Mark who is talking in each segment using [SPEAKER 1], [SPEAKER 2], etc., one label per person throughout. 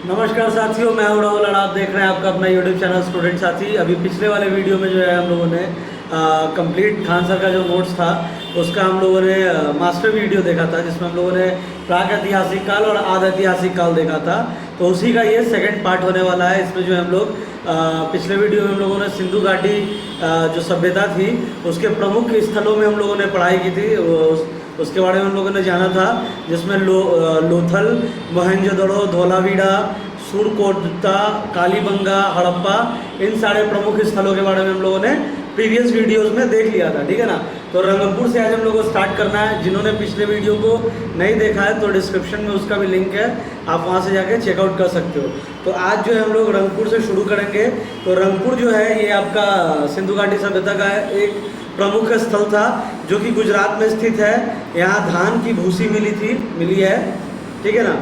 [SPEAKER 1] नमस्कार साथियों, मैं हूं राहुल और आप देख रहे हैं आपका अपना यूट्यूब चैनल स्टूडेंट साथी। अभी पिछले वाले वीडियो में जो है हम लोगों ने कंप्लीट खान सर का जो नोट्स था उसका हम लोगों ने मास्टर वीडियो देखा था, जिसमें हम लोगों ने प्राक ऐतिहासिक काल और आद ऐतिहासिक काल देखा था। तो उसी का ये सेकंड पार्ट होने वाला है। इसमें जो है हम लोग पिछले वीडियो में हम लोगों ने सिंधु घाटी जो सभ्यता थी उसके प्रमुख स्थलों में हम लोगों ने पढ़ाई की थी। उसके बारे में हम लोगों ने जाना था, जिसमें लोथल, मोहनजोदड़ो, धोलावीरा, सुरकोटा, कालीबंगा, हड़प्पा, इन सारे प्रमुख स्थलों के बारे में हम लोगों ने प्रीवियस वीडियोस में देख लिया था। ठीक है ना। तो रंगपुर से आज हम लोगों को स्टार्ट करना है। जिन्होंने पिछले वीडियो को नहीं देखा है तो डिस्क्रिप्शन में उसका भी लिंक है, आप वहां से जाके चेकआउट कर सकते हो। तो आज जो है हम लोग रंगपुर से शुरू करेंगे। तो रंगपुर जो है ये आपका सिंधु घाटी सभ्यता का एक प्रमुख स्थल था जो कि गुजरात में स्थित है। यहाँ धान की भूसी मिली है। ठीक है ना।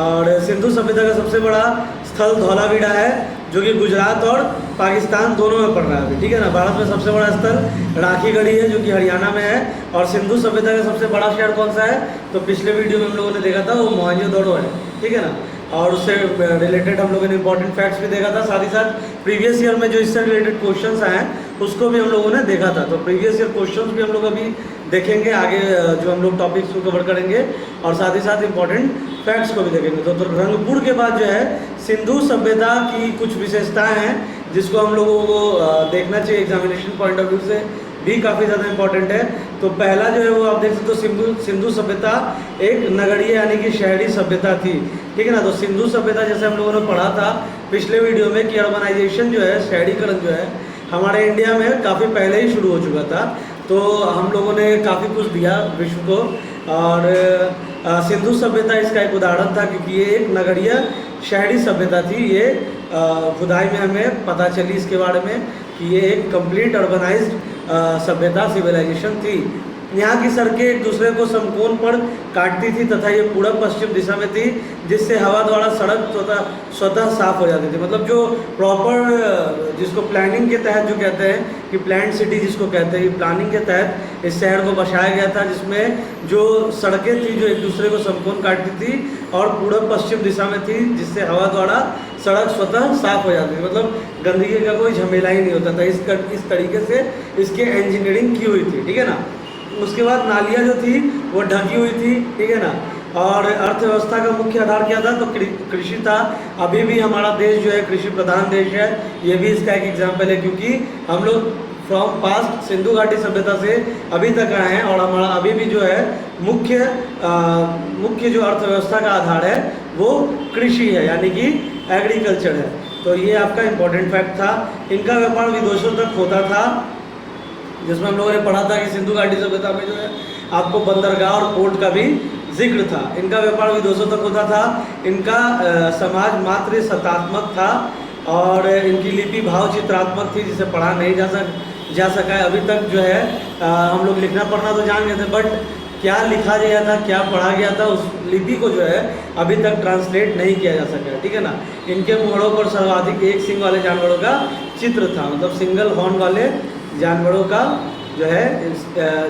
[SPEAKER 1] और सिंधु सभ्यता का सबसे बड़ा स्थल धौलावीरा है जो कि गुजरात और पाकिस्तान दोनों में पड़ रहा है। ठीक है ना। भारत में सबसे बड़ा स्थल राखीगढ़ी है जो कि हरियाणा में है। और सिंधु सभ्यता का सबसे बड़ा शहर कौन सा है, तो पिछले वीडियो में हम लोगों ने देखा था वो मोहनजोदड़ो है। ठीक है ना। और उससे रिलेटेड हम लोगों ने इंपॉर्टेंट फैक्ट्स भी देखा था। साथ ही साथ प्रीवियस ईयर में जो इससे रिलेटेड क्वेश्चंस आए हैं उसको भी हम लोगों ने देखा था। तो प्रीवियस ईयर क्वेश्चंस भी हम लोग अभी देखेंगे आगे, जो हम लोग टॉपिक्स को कवर करेंगे और साथ ही साथ इंपॉर्टेंट फैक्ट्स को भी देखेंगे। तो रंगपुर के बाद जो है सिंधु सभ्यता की कुछ विशेषताएं हैं जिसको हम लोगों को देखना चाहिए। एग्जामिनेशन पॉइंट ऑफ व्यू से भी काफ़ी ज़्यादा इंपॉर्टेंट है। तो पहला जो है वो आप देख सकते हो, सिंधु सभ्यता एक नगरीय यानी कि शहरी सभ्यता थी। ठीक है ना। तो सिंधु सभ्यता जैसे हम लोगों ने पढ़ा था पिछले वीडियो में कि अर्बनाइजेशन जो है, शहरीकरण जो है हमारे इंडिया में काफ़ी पहले ही शुरू हो चुका था। तो हम लोगों ने काफ़ी कुछ दिया विश्व को। और सिंधु सभ्यता इसका एक उदाहरण था क्योंकि ये एक नगरीय शहरी सभ्यता थी। ये खुदाई में हमें पता चली इसके बारे में कि ये एक कंप्लीट अर्बनाइज्ड सभ्यता, सिविलाइजेशन थी। यहाँ की सड़कें एक दूसरे को समकोण पर काटती थी तथा ये पूर्व पश्चिम दिशा में थी, जिससे हवा द्वारा सड़क स्वतः साफ हो जाती थी। मतलब जो प्रॉपर, जिसको प्लानिंग के तहत जो कहते हैं कि प्लान्ड सिटी जिसको कहते हैं, प्लानिंग के तहत इस शहर को बसाया गया था, जिसमें जो सड़कें थी जो एक दूसरे को समकोण काटती थी और पूर्व पश्चिम दिशा में थी, जिससे हवा द्वारा सड़क स्वतः साफ हो जाती थी। मतलब गंदगी का कोई झमेला ही नहीं होता था। इस तरीके से इसकी इंजीनियरिंग की हुई थी। ठीक है ना। उसके बाद नालियाँ जो थी वो ढकी हुई थी। ठीक है ना। और अर्थव्यवस्था का मुख्य आधार क्या था, तो कृषि था। अभी भी हमारा देश जो है कृषि प्रधान देश है। ये भी इसका एक एग्जाम्पल है क्योंकि हम लोग फ्रॉम पास्ट सिंधु घाटी सभ्यता से अभी तक आए हैं और हमारा अभी भी जो है मुख्य जो अर्थव्यवस्था का आधार है वो कृषि है, यानी कि एग्रीकल्चर है। तो ये आपका इम्पोर्टेंट फैक्ट था। इनका व्यापार विदेशों तक होता था, जिसमें हम लोगों ने पढ़ा था कि सिंधु घाटी सभ्यता में जो है आपको बंदरगाह और पोर्ट का भी जिक्र था। इनका व्यापार विदेशों तक होता था। इनका समाज मात्र सत्तात्मक था और इनकी लिपि भाव चित्रात्मक थी, जिसे पढ़ा नहीं जा सका है अभी तक। जो है हम लोग लिखना पढ़ना तो जान गए थे, बट क्या लिखा गया था, क्या पढ़ा गया था, उस लिपि को जो है अभी तक ट्रांसलेट नहीं किया जा सका है। ठीक है ना। इनके मुहरों पर सर्वाधिक एक सिंग वाले जानवरों का चित्र था। मतलब सिंगल हॉर्न वाले जानवरों का जो है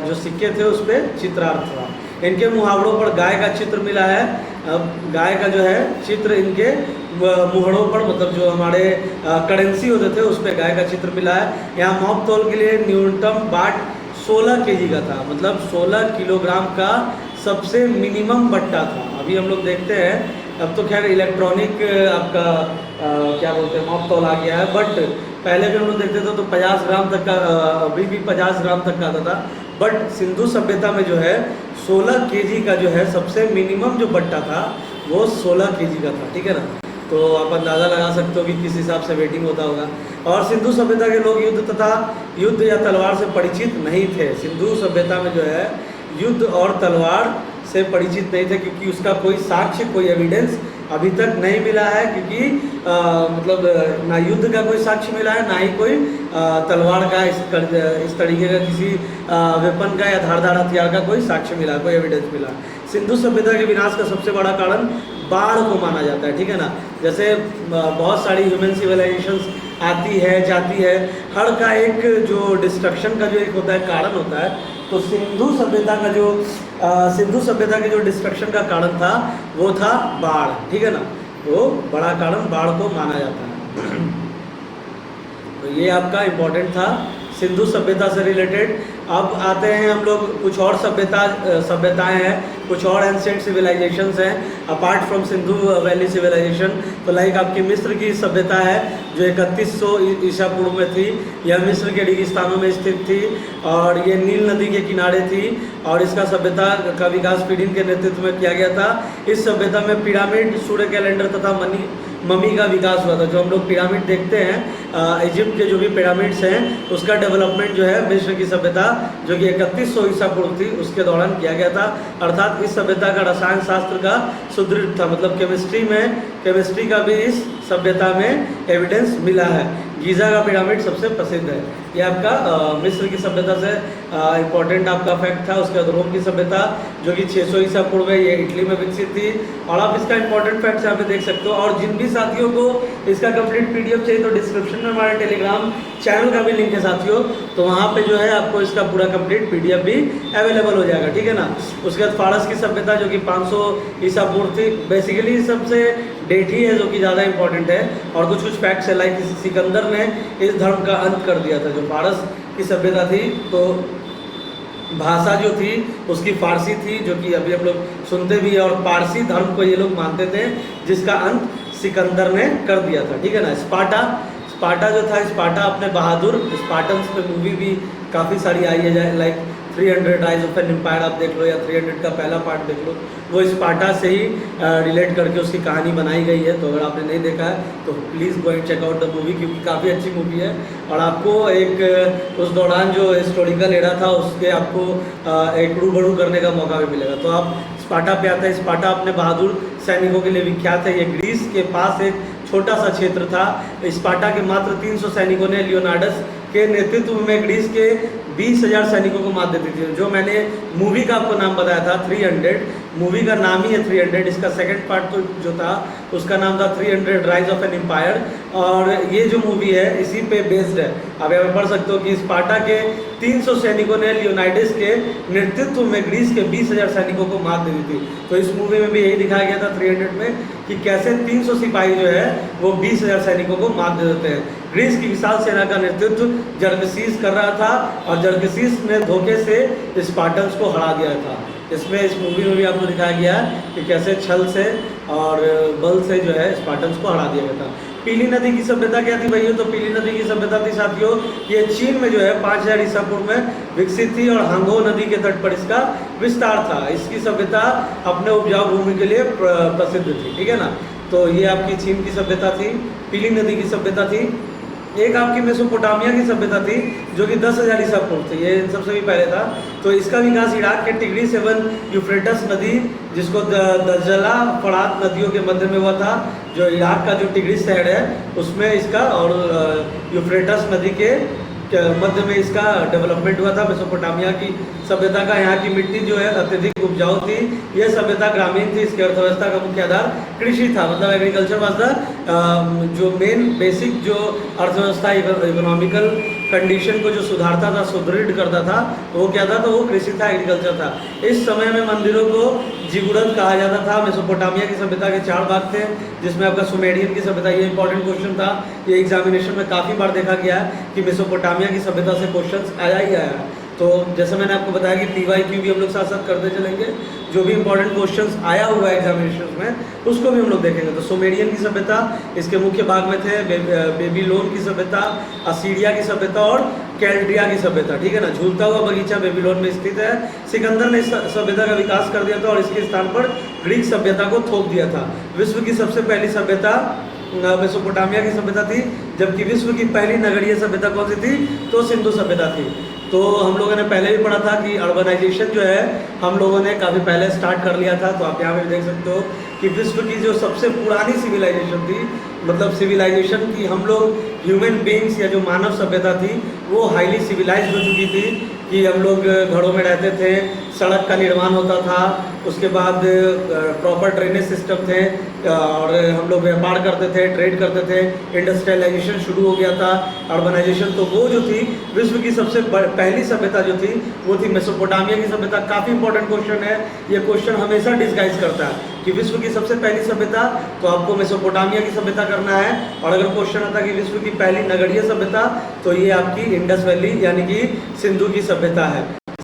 [SPEAKER 1] जो सिक्के थे उस पर चित्रार्थ था। इनके मुहावरों पर गाय का चित्र मिला है। गाय का जो है चित्र इनके मुहरों पर, मतलब जो हमारे करेंसी होते थे उस पर गाय का चित्र मिला है। यहाँ मॉप तौल के लिए न्यूनतम बाट 16 kg का था। मतलब 16 किलोग्राम का सबसे मिनिमम बट्टा था। अभी हम लोग देखते हैं, अब तो खैर इलेक्ट्रॉनिक आपका क्या बोलते हैं मॉप तौल आ गया है, बट पहले भी हम लोग देखते थे तो 50 ग्राम तक का, अभी भी 50 ग्राम तक का आता था। बट सिंधु सभ्यता में जो है 16 kg का जो है सबसे मिनिमम जो बट्टा था वो 16 kg का था। ठीक है ना। तो आप अंदाज़ा लगा सकते हो कि किस हिसाब से वेटिंग होता होगा। और सिंधु सभ्यता के लोग युद्ध या तलवार से परिचित नहीं थे। सिंधु सभ्यता में जो है युद्ध और तलवार से परिचित नहीं थे क्योंकि उसका कोई साक्ष्य, कोई एविडेंस अभी तक नहीं मिला है। क्योंकि मतलब ना युद्ध का कोई साक्ष्य मिला है, ना ही कोई तलवार का इस तरीके का किसी वेपन का या धारदार हथियार का कोई साक्ष्य मिला, कोई एविडेंस मिला। सिंधु सभ्यता के विनाश का सबसे बड़ा कारण बाढ़ को माना जाता है। ठीक है ना। जैसे बहुत सारी ह्यूमन सिविलाइजेशंस आती है जाती है, हर का एक जो डिस्ट्रक्शन का जो एक होता है कारण होता है। तो सिंधु सभ्यता का जो डिस्ट्रक्शन का कारण था वो था बाढ़। ठीक है ना। वो बड़ा कारण बाढ़ को माना जाता है। तो ये आपका इम्पोर्टेंट था सिंधु सभ्यता से रिलेटेड। अब आते हैं हम लोग कुछ और सभ्यताएं हैं, कुछ और एंशिएंट सिविलाइजेशंस हैं apart from Sindhu valley civilisation. तो लाइक आपकी मिस्र की सभ्यता है जो 3100 ईसा पूर्व में थी। यह मिस्र के रेगिस्तानों में स्थित थी और ये नील नदी के किनारे थी और इसका सभ्यता का विकास पीडिन के नेतृत्व में किया गया था। इस सभ्यता में पिरामिड, सूर्य कैलेंडर तथा मम्मी का विकास हुआ था। जो हम लोग पिरामिड देखते हैं इजिप्ट के जो भी पिरामिड्स हैं उसका डेवलपमेंट जो है मिस्र की सभ्यता जो कि 3100 ईसा पूर्व थी उसके दौरान किया गया था। अर्थात इस सभ्यता का रसायन शास्त्र का सुदृढ़ था, मतलब केमिस्ट्री का भी इस सभ्यता में एविडेंस मिला है। गीज़ा का पिरामिड सबसे प्रसिद्ध है। ये आपका मिस्र की सभ्यता से इम्पोर्टेंट आपका फैक्ट था। उसके बाद रोम की सभ्यता जो कि 600 ईसा पूर्व है, ये इटली में विकसित थी और आप इसका इम्पोर्टेंट फैक्ट्स यहाँ पे देख सकते हो। और जिन भी साथियों को इसका कंप्लीट पीडीएफ चाहिए तो डिस्क्रिप्शन में हमारे टेलीग्राम चैनल का भी लिंक है साथियों, तो वहाँ पे जो है आपको इसका पूरा कंप्लीट पीडीएफ भी अवेलेबल हो जाएगा, ठीक है ना। उसके बाद फारस की सभ्यता जो कि 500 ईसा पूर्व थी। बेसिकली सबसे डेट ही है जो कि ज़्यादा इंपॉर्टेंट है और कुछ फैक्ट्स है लाइक सिकंदर ने इस धर्म का अंत कर दिया था। जो फारस की सभ्यता थी तो भाषा जो थी उसकी फारसी थी जो कि अभी हम लोग सुनते भी हैं और पारसी धर्म को ये लोग मानते थे जिसका अंत सिकंदर ने कर दिया था, ठीक है ना। स्पार्टा जो था, स्पार्टा अपने बहादुर स्पार्टन्स पे मूवी भी काफ़ी सारी आई है like 300 rise of an empire आप देख लो या 300 का पहला पार्ट देख लो, वो स्पार्टा से ही रिलेट करके उसकी कहानी बनाई गई है। तो अगर आपने नहीं देखा है तो please go and check out the movie क्योंकि काफ़ी अच्छी मूवी है और आपको एक उस दौरान जो हिस्टोरिकल एरा था उसके आपको एक रूबरू करने का मौका भी मिलेगा। तो आप स्पार्टा पे आते हैं। स्पार्टा अपने बहादुर सैनिकों के लिए विख्यात है। ये ग्रीस के पास एक छोटा सा क्षेत्र था। स्पार्टा के मात्र 300 सैनिकों ने लियोनार्डस के नेतृत्व में ग्रीस के 20,000 सैनिकों को मात देती थी। जो मैंने मूवी का आपको नाम बताया था 300, मूवी का नाम ही है 300, इसका सेकंड पार्ट तो जो था उसका नाम था 300 राइज ऑफ एन एम्पायर और ये जो मूवी है इसी पे बेस्ड है। अब यहाँ पे पढ़ सकते हो कि स्पार्टा के 300 सैनिकों ने लियोनाइडस के नेतृत्व में ग्रीस के 20,000 सैनिकों को मात दी थी। तो इस मूवी में भी यही दिखाया गया था 300 में कि कैसे 300 सिपाही जो है वो 20,000 सैनिकों को मात दे देते हैं। ग्रीस की विशाल सेना का नेतृत्व जर्गसीस कर रहा था और जर्गसीस ने धोखे से स्पार्टन्स को हरा दिया था। इसमें इस मूवी में भी आपको दिखाया गया है कि कैसे छल से और बल से जो है स्पार्टन्स को हरा दिया गया था। पीली नदी की सभ्यता क्या थी भैया? तो पीली नदी की सभ्यता थी साथियों ये चीन में जो है 5000 ईसा पूर्व में विकसित थी और हांगो नदी के तट पर इसका विस्तार था। इसकी सभ्यता अपने उपजाऊ भूमि के लिए प्रसिद्ध थी, ठीक है ना। तो ये आपकी चीन की सभ्यता थी, पीली नदी की सभ्यता थी। एक आपकी मेसोपोटामिया की सभ्यता थी जो कि 10,000 ईसा पूर्व थी, ये सबसे भी पहले था। तो इसका विकास इराक के टिग्रिस एवं यूफ्रेटस नदी जिसको दजला फरात नदियों के मध्य में हुआ था। जो इराक का जो टिग्रिस शहर है उसमें इसका और यूफ्रेटस नदी के मध्य में इसका डेवलपमेंट हुआ था। मेसोपोटामिया की सभ्यता का यहाँ की मिट्टी जो है अत्यधिक उपजाऊ थी। यह सभ्यता ग्रामीण थी। इसकी अर्थव्यवस्था का मुख्य आधार कृषि था, मतलब एग्रीकल्चर वाज द जो मेन बेसिक जो अर्थव्यवस्था इकोनॉमिकल कंडीशन को जो सुधारता था, सुदृढ़ करता था, वो क्या था? तो वो कृषि था, एग्रीकल्चर था। इस समय में मंदिरों को जिगुरत कहा जाता था। मेसोपोटामिया की सभ्यता के 4 भाग थे जिसमें आपका सुमेरियन की सभ्यता, ये इंपॉर्टेंट क्वेश्चन था, ये एग्जामिनेशन में काफ़ी बार देखा गया है कि मेसोपोटामिया की सभ्यता से क्वेश्चंस आया ही आया है। तो जैसे मैंने आपको बताया कि PYQ भी हम लोग साथ साथ करते चलेंगे, जो भी इंपॉर्टेंट क्वेश्चंस आया हुआ है एग्जामिनेशन में उसको भी हम लोग देखेंगे। तो सुमेरियन की सभ्यता इसके मुख्य भाग में थे, बेबीलोन की सभ्यता, असीरिया की सभ्यता और कैल्डिया की सभ्यता, ठीक है ना। झूलता हुआ बगीचा बेबीलोन में स्थित है। सिकंदर ने इस सभ्यता का विकास कर दिया था और इसके स्थान पर ग्रीक सभ्यता को थोप दिया था। विश्व की सबसे पहली सभ्यता मेसोपोटामिया की सभ्यता थी, जबकि विश्व की पहली नगरीय सभ्यता कौन सी थी? तो सिंधु सभ्यता थी। तो हम लोगों ने पहले भी पढ़ा था कि अर्बनाइजेशन जो है हम लोगों ने काफ़ी पहले स्टार्ट कर लिया था। तो आप यहाँ पे देख सकते हो कि विश्व की जो सबसे पुरानी सिविलाइजेशन थी, मतलब सिविलाइजेशन की हम लोग ह्यूमन बींग्स या जो मानव सभ्यता थी वो हाईली सिविलाइज्ड हो चुकी थी कि हम लोग घरों में रहते थे, सड़क का निर्माण होता था, उसके बाद प्रॉपर ड्रेनेज सिस्टम थे, और हम लोग व्यापार करते थे, ट्रेड करते थे, इंडस्ट्रियलाइजेशन शुरू हो गया था, अर्बनाइजेशन। तो वो जो थी विश्व की सबसे पहली सभ्यता जो थी वो थी मेसोपोटामिया की सभ्यता। काफ़ी इंपॉर्टेंट क्वेश्चन है ये, क्वेश्चन हमेशा डिस्गाइज करता है कि विश्व की सबसे पहली सभ्यता, तो आपको मेसोपोटामिया की सभ्यता करना है। और अगर क्वेश्चन आता है कि विश्व की पहली नगरीय सभ्यता, तो ये आपकी इंडस वैली यानी कि सिंधु की सभ्यता है,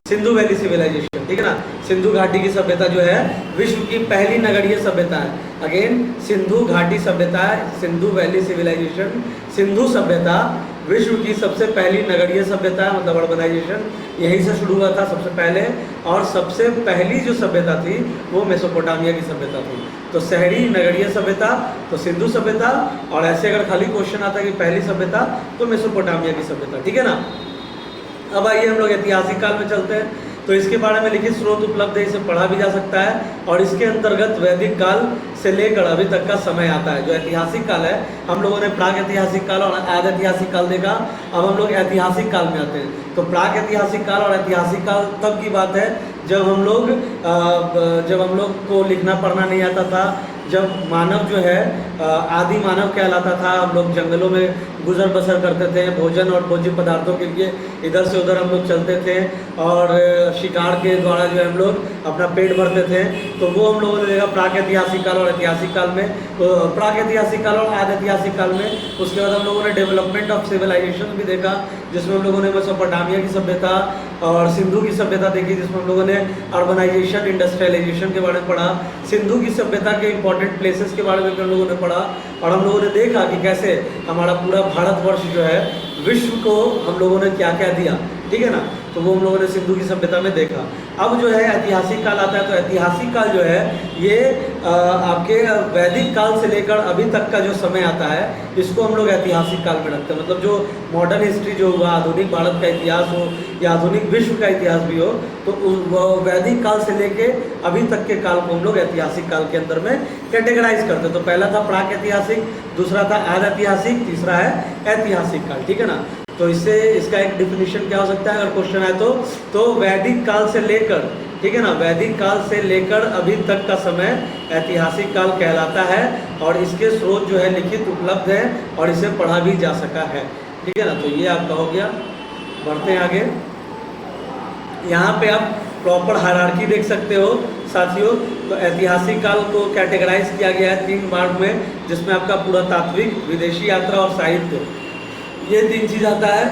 [SPEAKER 1] सिंधु वैली सिविलाइजेशन, ठीक है ना। सिंधु घाटी की सभ्यता जो है विश्व की पहली नगरीय सभ्यता है। अगेन सिंधु घाटी सभ्यता है, सिंधु वैली सिविलाइजेशन, सिंधु सभ्यता विश्व की सबसे पहली नगरीय सभ्यता है, मतलब अर्बनाइजेशन यहीं से शुरू हुआ था सबसे पहले। और सबसे पहली जो सभ्यता थी वो मेसोपोटामिया की सभ्यता थी। तो शहरी नगरीय सभ्यता तो सिंधु सभ्यता, और ऐसे अगर खाली क्वेश्चन आता है कि पहली सभ्यता तो मेसोपोटामिया की सभ्यता, ठीक है ना। अब आइए हम लोग ऐतिहासिक काल में चलते हैं। तो इसके बारे में लिखित स्रोत उपलब्ध है, इसे पढ़ा भी जा सकता है, और इसके अंतर्गत वैदिक काल से लेकर अभी तक का समय आता है। जो ऐतिहासिक काल है, हम लोगों ने प्राग ऐतिहासिक काल और आद ऐतिहासिक काल देखा, अब हम लोग ऐतिहासिक काल में आते हैं। तो प्राग ऐतिहासिक काल और ऐतिहासिक काल तब की बात है जब हम लोग को लिखना पढ़ना नहीं आता था, जब मानव जो है आदि मानव कहलाता था। हम लोग जंगलों में गुजर बसर करते थे, भोजन और भोज्य पदार्थों के लिए इधर से उधर हम लोग चलते थे, और शिकार के द्वारा जो है हम लोग अपना पेट भरते थे। तो वो हम लोगों ने देखा प्राक ऐतिहासिक काल और ऐतिहासिक काल में। तो प्राक ऐतिहासिक काल और आद ऐतिहासिक काल में, उसके बाद हम लोगों ने डेवलपमेंट ऑफ सिविलाइजेशन भी देखा, जिसमें हम लोगों ने मेसोपोटामिया की सभ्यता और सिंधु की सभ्यता देखी, जिसमें हम लोगों ने अर्बनाइजेशन इंडस्ट्रियलाइजेशन के बारे में पढ़ा, सिंधु की सभ्यता के इंपॉर्टेंट प्लेसेस के बारे में भी हम लोगों ने पढ़ा, और हम लोगों ने देखा कि कैसे हमारा पूरा भारतवर्ष जो है विश्व को हम लोगों ने क्या क्या दिया, ठीक है ना। तो वो हम लोगों ने सिंधु की सभ्यता में देखा। अब जो है ऐतिहासिक काल आता है, तो ऐतिहासिक काल जो है ये आपके वैदिक काल से लेकर अभी तक का जो समय आता है, इसको हम लोग ऐतिहासिक काल में रखते हैं। मतलब जो मॉडर्न हिस्ट्री जो हुआ, आधुनिक भारत का इतिहास हो या आधुनिक विश्व का इतिहास भी हो, तो वैदिक काल से लेके अभी तक के काल को हम लोग ऐतिहासिक काल के अंदर में कैटेगराइज करते हैं। तो पहला था प्राक ऐतिहासिक, दूसरा था आद ऐतिहासिक, तीसरा है ऐतिहासिक काल, ठीक है ना। तो इससे इसका एक डिफिनीशन क्या हो सकता है अगर क्वेश्चन आए तो वैदिक काल से लेकर, ठीक है ना, वैदिक काल से लेकर अभी तक का समय ऐतिहासिक काल कहलाता है, और इसके स्रोत जो है लिखित उपलब्ध है और इसे पढ़ा भी जा सका है, ठीक है ना। तो ये आपका हो गया। बढ़ते हैं आगे। यहाँ पे आप प्रॉपर हायरार्की देख सकते हो साथियों। तो ऐतिहासिक काल को कैटेगराइज किया गया है 3 भाग में, जिसमें आपका पुरातात्विक, विदेशी यात्रा और साहित्य, ये 3 चीज़ आता है।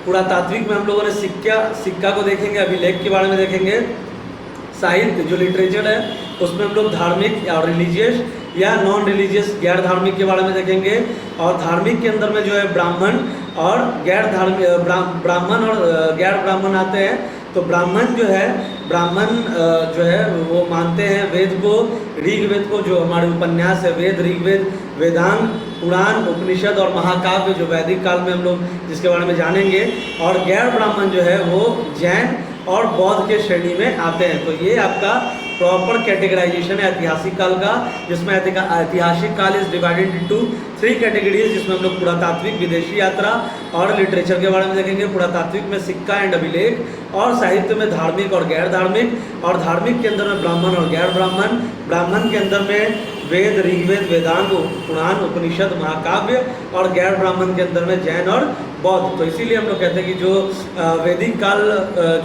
[SPEAKER 1] पुरातात्विक में हम लोगों ने सिक्का को देखेंगे, अभिलेख के बारे में देखेंगे। साहित्य जो लिटरेचर है उसमें हम लोग धार्मिक और रिलीजियस या नॉन रिलीजियस गैर धार्मिक के बारे में देखेंगे। और धार्मिक के अंदर में जो है ब्राह्मण और गैर ब्राह्मण आते हैं। तो ब्राह्मण जो है वो मानते हैं वेद को, ऋग्वेद को, जो हमारे उपन्यास है वेद, ऋग्वेद, वेदांत, पुराण, उपनिषद और महाकाव्य जो वैदिक काल में हम लोग जिसके बारे में जानेंगे। और गैर ब्राह्मण जो है वो जैन और बौद्ध के श्रेणी में आते हैं। तो ये आपका प्रॉपर कैटेगराइजेशन है ऐतिहासिक काल का, जिसमें ऐतिहासिक काल इज डिवाइडेड इनटू 3 कैटेगरीज, जिसमें हम लोग पुरातात्विक, विदेशी यात्रा और लिटरेचर के बारे में देखेंगे। पुरातात्विक में सिक्का एंड अभिलेख, और साहित्य में धार्मिक और गैर धार्मिक, और धार्मिक के अंदर में ब्राह्मण और गैर ब्राह्मण, ब्राह्मण के अंदर में वेद, ऋग्वेद, वेदांत, पुराण, उपनिषद, महाकाव्य, और गैर ब्राह्मण के अंदर में जैन और बौद्ध। तो इसीलिए हम लोग कहते हैं कि जो वैदिक काल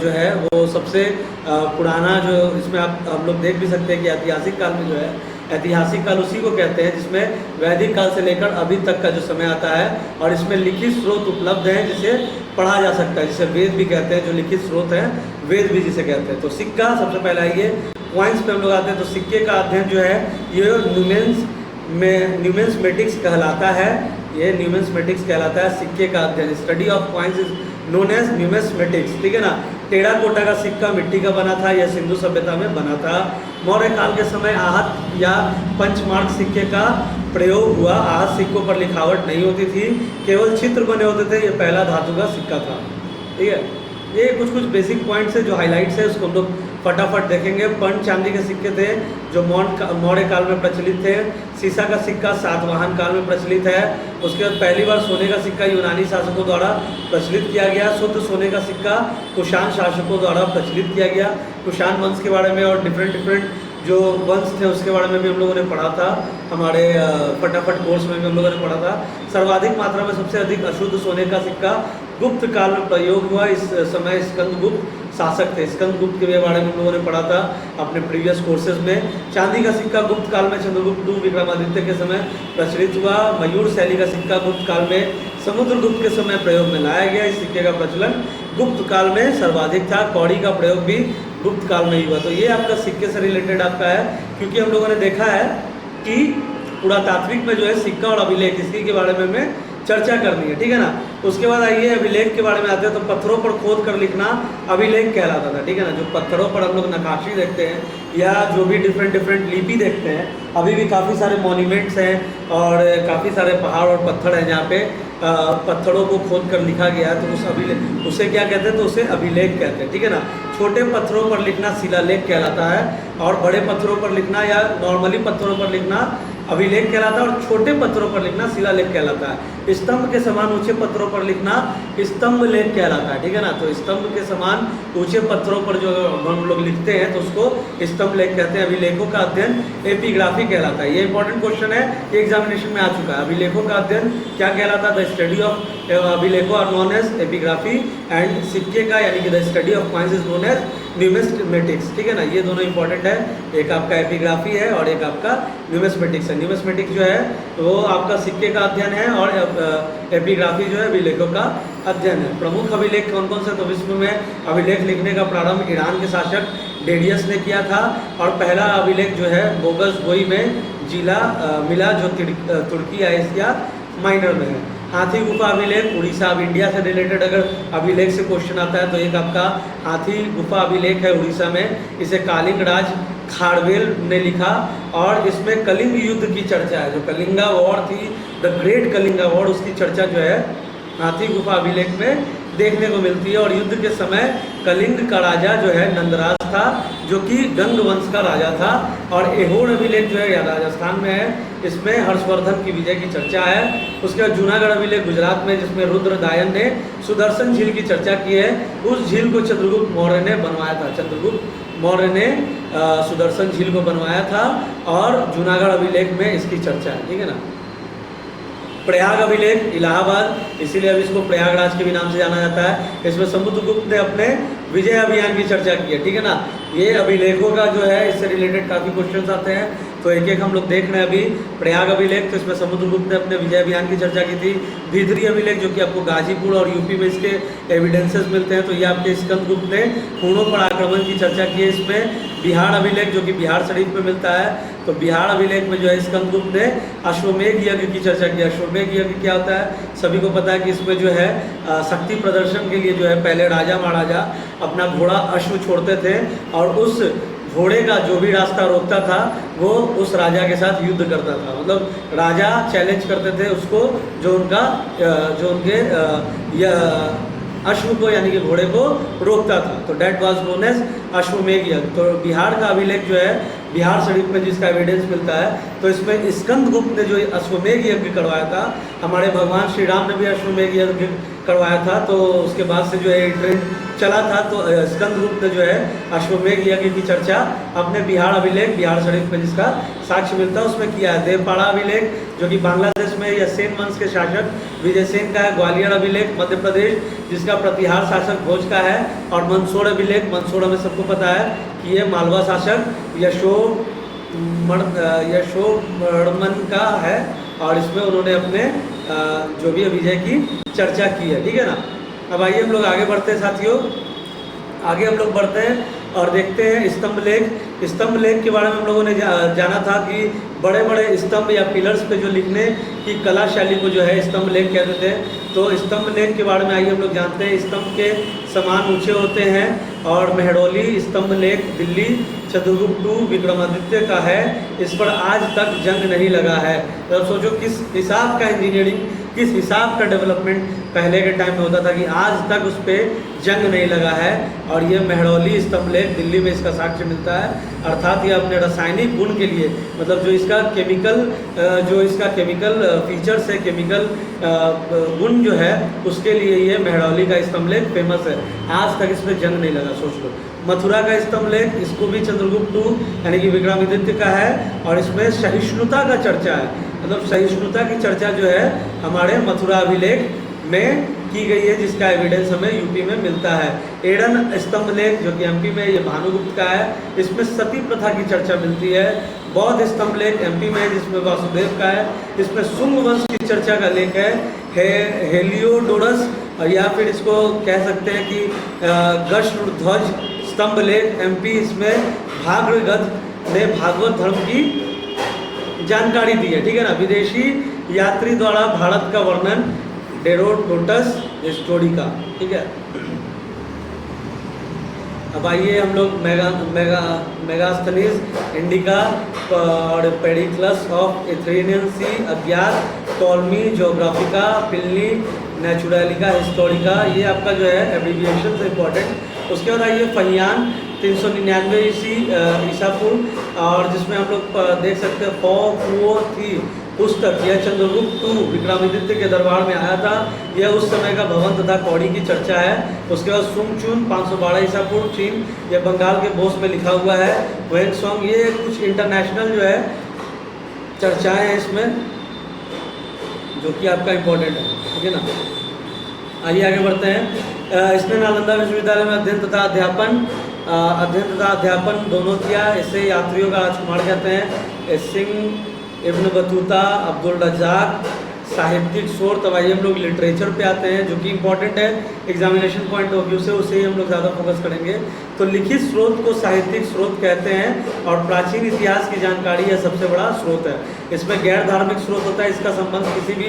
[SPEAKER 1] जो है वो सबसे पुराना, जो इसमें हम लोग देख भी सकते हैं कि ऐतिहासिक काल में जो है, ऐतिहासिक काल उसी को कहते हैं जिसमें वैदिक काल से लेकर अभी तक का जो समय आता है, और इसमें लिखित स्रोत उपलब्ध हैं जिसे पढ़ा जा सकता है, जिसे वेद भी कहते हैं। जो लिखित स्रोत है वेद भी जिसे कहते हैं। तो सिक्का सबसे पहले आइए पॉइंट्स पे हम लोग आते हैं। तो सिक्के का अध्ययन जो है ये न्यूमेंसमेटिक्स कहलाता है। ये न्यूमेंसमेटिक्स कहलाता है सिक्के का अध्ययन। Study of coins is known as numismatics, ठीक है ना। टेराकोटा का सिक्का मिट्टी का बना था, यह सिंधु सभ्यता में बना था। मौर्य काल के समय आहत या पंचमार्क सिक्के का प्रयोग हुआ। आहत सिक्कों पर लिखावट नहीं होती थी, केवल चित्र बने होते थे। यह पहला धातु का सिक्का था, ठीक है। ये कुछ बेसिक पॉइंट्स है जो हाईलाइट्स है, उसको हम लोग फटाफट देखेंगे। पर्ण चांदी के सिक्के थे जो मौर्य काल में प्रचलित थे। सीसा का सिक्का सातवाहन काल में प्रचलित है। उसके बाद पहली बार सोने का सिक्का यूनानी शासकों द्वारा प्रचलित किया गया। शुद्ध सोने का सिक्का कुषाण शासकों द्वारा प्रचलित किया गया। कुषाण वंश के बारे में और डिफरेंट जो वंश थे उसके बारे में भी हम लोगों ने पढ़ा था, हमारे फटाफट कोर्स में भी हम लोगों ने पढ़ा था। सर्वाधिक मात्रा में सबसे अधिक अशुद्ध सोने का सिक्का गुप्त काल में प्रयोग हुआ। इस समय स्कंदगुप्त शासक थे। स्कंदगुप्त के बारे में हम लोगों ने पढ़ा था अपने प्रीवियस कोर्सेज में। चांदी का सिक्का गुप्त काल में चंद्रगुप्त II विक्रमादित्य के समय प्रचलित हुआ। मयूर शैली का सिक्का गुप्त काल में समुद्रगुप्त के समय प्रयोग में लाया गया। इस सिक्के का प्रचलन गुप्त काल में सर्वाधिक था। कौड़ी का प्रयोग भी गुप्त काल में ही हुआ। तो ये आपका सिक्के से रिलेटेड आपका है, क्योंकि हम लोगों ने देखा है कि पुरातात्विक में जो है सिक्का और अभिलेख, इसी के बारे में हमें चर्चा करनी है, ठीक है ना। उसके बाद आइए अभिलेख के बारे में आते हैं। तो पत्थरों पर खोद कर लिखना अभिलेख कहलाता था, ठीक है ना। जो पत्थरों पर हम लोग नक्काशी देखते हैं या जो भी डिफरेंट लिपि देखते हैं, अभी भी काफ़ी सारे मॉन्यूमेंट्स हैं और काफ़ी सारे पहाड़ और पत्थर हैं जहाँ पे पत्थरों को खोद कर लिखा गया है। तो उस अभिलेख, उसे क्या कहते हैं, तो उसे अभिलेख कहते हैं, ठीक है ना। छोटे पत्थरों पर लिखना शिलालेख कहलाता है और बड़े पत्थरों पर लिखना या नॉर्मली पत्थरों पर लिखना अभिलेख कहलाता है और छोटे पत्थरों पर लिखना शिलालेख कहलाता है। स्तंभ के समान ऊंचे पत्थरों पर लिखना स्तंभ लेख कहलाता है, ठीक है ना। तो स्तंभ के समान ऊंचे पत्थरों पर जो हम लोग लिखते हैं तो उसको स्तंभ लेख कहते हैं। अभिलेखों का अध्ययन एपिग्राफी कहलाता है। ये इंपॉर्टेंट क्वेश्चन है, ये एग्जामिनेशन में आ चुका है। अभिलेखों का अध्ययन क्या कहलाता है? द स्टडी ऑफ अभिलेखों are known as epigraphy and सिक्के का यानी कि the study of coins is known as numismatics, ठीक है ना। ये दोनों इंपॉर्टेंट है, एक आपका एपिग्राफी है और एक आपका न्यूमिस्मेटिक्स है। न्यूमिस्मेटिक्स जो है वो आपका सिक्के का अध्ययन है और एपिग्राफी जो है अभिलेखों का अध्ययन है। प्रमुख अभिलेख कौन कौन से? तो विश्व में अभिलेख लिखने का प्रारंभ ईरान के शासक डेडियस ने किया था और पहला अभिलेख जो है बोगस गोई में मिला जो तुर्की एशिया माइनर में है। हाथी गुफा अभिलेख उड़ीसा, अब इंडिया से रिलेटेड अगर अभिलेख से क्वेश्चन आता है तो एक आपका हाथी गुफा अभिलेख है उड़ीसा में। इसे कालिंग राज खारवेल ने लिखा और इसमें कलिंग युद्ध की चर्चा है। जो कलिंगा वॉर थी, द ग्रेट कलिंगा वॉर, उसकी चर्चा जो है हाथी गुफा अभिलेख में देखने को मिलती है। और युद्ध के समय कलिंग का राजा जो है नंदराज था, जो कि गंग वंश का राजा था। और एहोर अभिलेख जो है यह राजस्थान में है, इसमें हर्षवर्धन की विजय की चर्चा है। उसके बाद जूनागढ़ अभिलेख गुजरात में, जिसमें रुद्रदायन ने सुदर्शन झील की चर्चा की है। उस झील को चंद्रगुप्त मौर्य ने बनवाया था। चंद्रगुप्त मौर्य ने सुदर्शन झील को बनवाया था और जूनागढ़ अभिलेख में इसकी चर्चा है, ठीक है ना। प्रयाग अभिलेख इलाहाबाद, इसीलिए अब इसको प्रयागराज के भी नाम से जाना जाता है। इसमें समुद्रगुप्त ने अपने विजय अभियान की चर्चा की है, ठीक है ना। ये अभिलेखों का जो है इससे रिलेटेड काफ़ी क्वेश्चंस आते हैं, तो एक एक हम लोग देख रहे हैं अभी। प्रयाग अभिलेख, तो इसमें समुद्रगुप्त ने अपने विजय अभियान की चर्चा की थी। भीतरी अभिलेख जो कि आपको गाजीपुर और यूपी में इसके एविडेंसेस मिलते हैं, तो ये आपके स्कंदगुप्त ने हूणों पर आक्रमण की चर्चा की है। इसमें बिहार अभिलेख जो कि बिहार शरीफ में मिलता है, तो बिहार अभिलेख में जो है स्कंदगुप्त ने अश्वमेध यज्ञ की चर्चा की। अश्वमेध यज्ञ क्या होता है सभी को पता है कि इसमें जो है शक्ति प्रदर्शन के लिए जो है पहले राजा महाराजा अपना घोड़ा अश्व छोड़ते थे और उस घोड़े का जो भी रास्ता रोकता था वो उस राजा के साथ युद्ध करता था। मतलब राजा चैलेंज करते थे उसको, जो उनके अश्व को यानी कि घोड़े को रोकता था। तो डैट वाज नोन एज अश्वमेध यज्ञ। तो बिहार का अभिलेख जो है बिहार शरीफ में जिसका एविडेंस मिलता है, तो इसमें स्कंदगुप्त ने जो अश्वमेध यज्ञ करवाया था, हमारे भगवान श्री राम ने भी अश्वमेध यज्ञ करवाया था। तो उसके बाद से जो है ट्रेंड चला था, तो स्कंदगुप्त ने जो है अश्वमेध यज्ञ की चर्चा अपने बिहार अभिलेख बिहार शरीफ में जिसका साक्ष्य मिलता है उसमें किया है। देवपाड़ा अभिलेख जो कि बांग्लादेश में या सेन वंश के शासक विजय सेन का है। ग्वालियर अभिलेख मध्य प्रदेश जिसका प्रतिहार शासक भोज का है। और मंदसौर अभिलेख, मंदसौर हमें सबको पता है कि ये मालवा शासक यशोवर्मन का है और इसमें उन्होंने अपने जो भी विजय की चर्चा की है, ठीक है ना। अब आइए हम लोग आगे बढ़ते हैं साथियों, आगे हम लोग बढ़ते हैं और देखते हैं स्तंभ लेख। स्तंभ लेख के बारे में हम लोगों ने जाना था कि बड़े बड़े स्तंभ या पिलर्स पे जो लिखने की कला शैली को जो है स्तंभ लेख कहते थे। तो स्तंभ लेख के बारे में आइए हम लोग जानते हैं। स्तंभ के समान ऊंचे होते हैं और मेहडोली स्तंभ लेख दिल्ली चंद्रगुप्त II विक्रमादित्य का है। इस पर आज तक जंग नहीं लगा है। तो सोचो किस हिसाब का इंजीनियरिंग किस हिसाब का डेवलपमेंट पहले के टाइम में होता था कि आज तक उस पर जंग नहीं लगा है। और ये मेहरौली स्तंभलेख दिल्ली में इसका साक्ष्य मिलता है। अर्थात ये अपने रासायनिक गुण के लिए, मतलब जो इसका केमिकल फीचर्स है, केमिकल गुण जो है उसके लिए ये मेहरौली का स्तंभलेख फेमस है। आज तक इसमें जंग नहीं लगा, सोच लो। मथुरा का स्तंभलेख, इसको भी चंद्रगुप्त II यानी कि विक्रमादित्य का है, और इसमें सहिष्णुता का चर्चा है। मतलब सहिष्णुता की चर्चा जो है हमारे मथुरा अभिलेख में की गई है, जिसका एविडेंस हमें यूपी में मिलता है। एडन स्तंभलेख जो कि एमपी में, ये भानुगुप्त का है, इसमें सती प्रथा की चर्चा मिलती है। बौद्ध स्तंभलेख एमपी में, जिसमें वासुदेव का है, इसमें शुंग वंश की चर्चा का लेख है। हेलियोडोरस, या फिर इसको कह सकते हैं कि गशध्वज स्तंभलेख एमपी, इसमें भागवत ने भागवत धर्म की जानकारी दी है, ठीक है ना। विदेशी यात्री द्वारा भारत का वर्णन, डेरोडोटस हिस्टोरिका, ठीक है। अब आइए हम लोग मेगास्थनीज इंडिका और पेडिक्लस ऑफ एथेरियन सी, अज्ञात, टॉलमी ज्योग्राफिका, पिलनी नेचुरलिका हिस्टोरिका, ये आपका जो है एब्रीविएशन से इम्पोर्टेंट। उसके बाद आइए फहियान 399 ईसा पूर्व, और जिसमें हम लोग देख सकते हैं फो थी पुस्तक, यह चंद्रगुप्त II विक्रमादित्य के दरबार में आया था। यह उस समय का भवन तथा कौड़ी की चर्चा है। उसके बाद सुंगचुन 512 ईसा पूर्व चीन, यह बंगाल के बोस में लिखा हुआ है। वेंगसोंग, ये कुछ इंटरनेशनल जो है चर्चाएं हैं इसमें, जो कि आपका इम्पोर्टेंट है, ठीक है ना। आइए आगे बढ़ते हैं। इसने नालंदा विश्वविद्यालय में अध्ययन तथा अध्यापन दोनों किया। इसे यात्रियों का राजकुमार कहते हैं। सिंह, इब्न बतूता, अब्दुल रज़ाक, साहित्यिक सोर। तब आइए हम लोग लिटरेचर पे आते हैं, जो कि इंपॉर्टेंट है एग्जामिनेशन पॉइंट ऑफ व्यू से, उसे ही हम लोग ज़्यादा फोकस करेंगे। तो लिखित स्रोत को साहित्यिक स्रोत कहते हैं, और प्राचीन इतिहास की जानकारी यह सबसे बड़ा स्रोत है। इसमें गैर धार्मिक स्रोत होता है, इसका संबंध किसी भी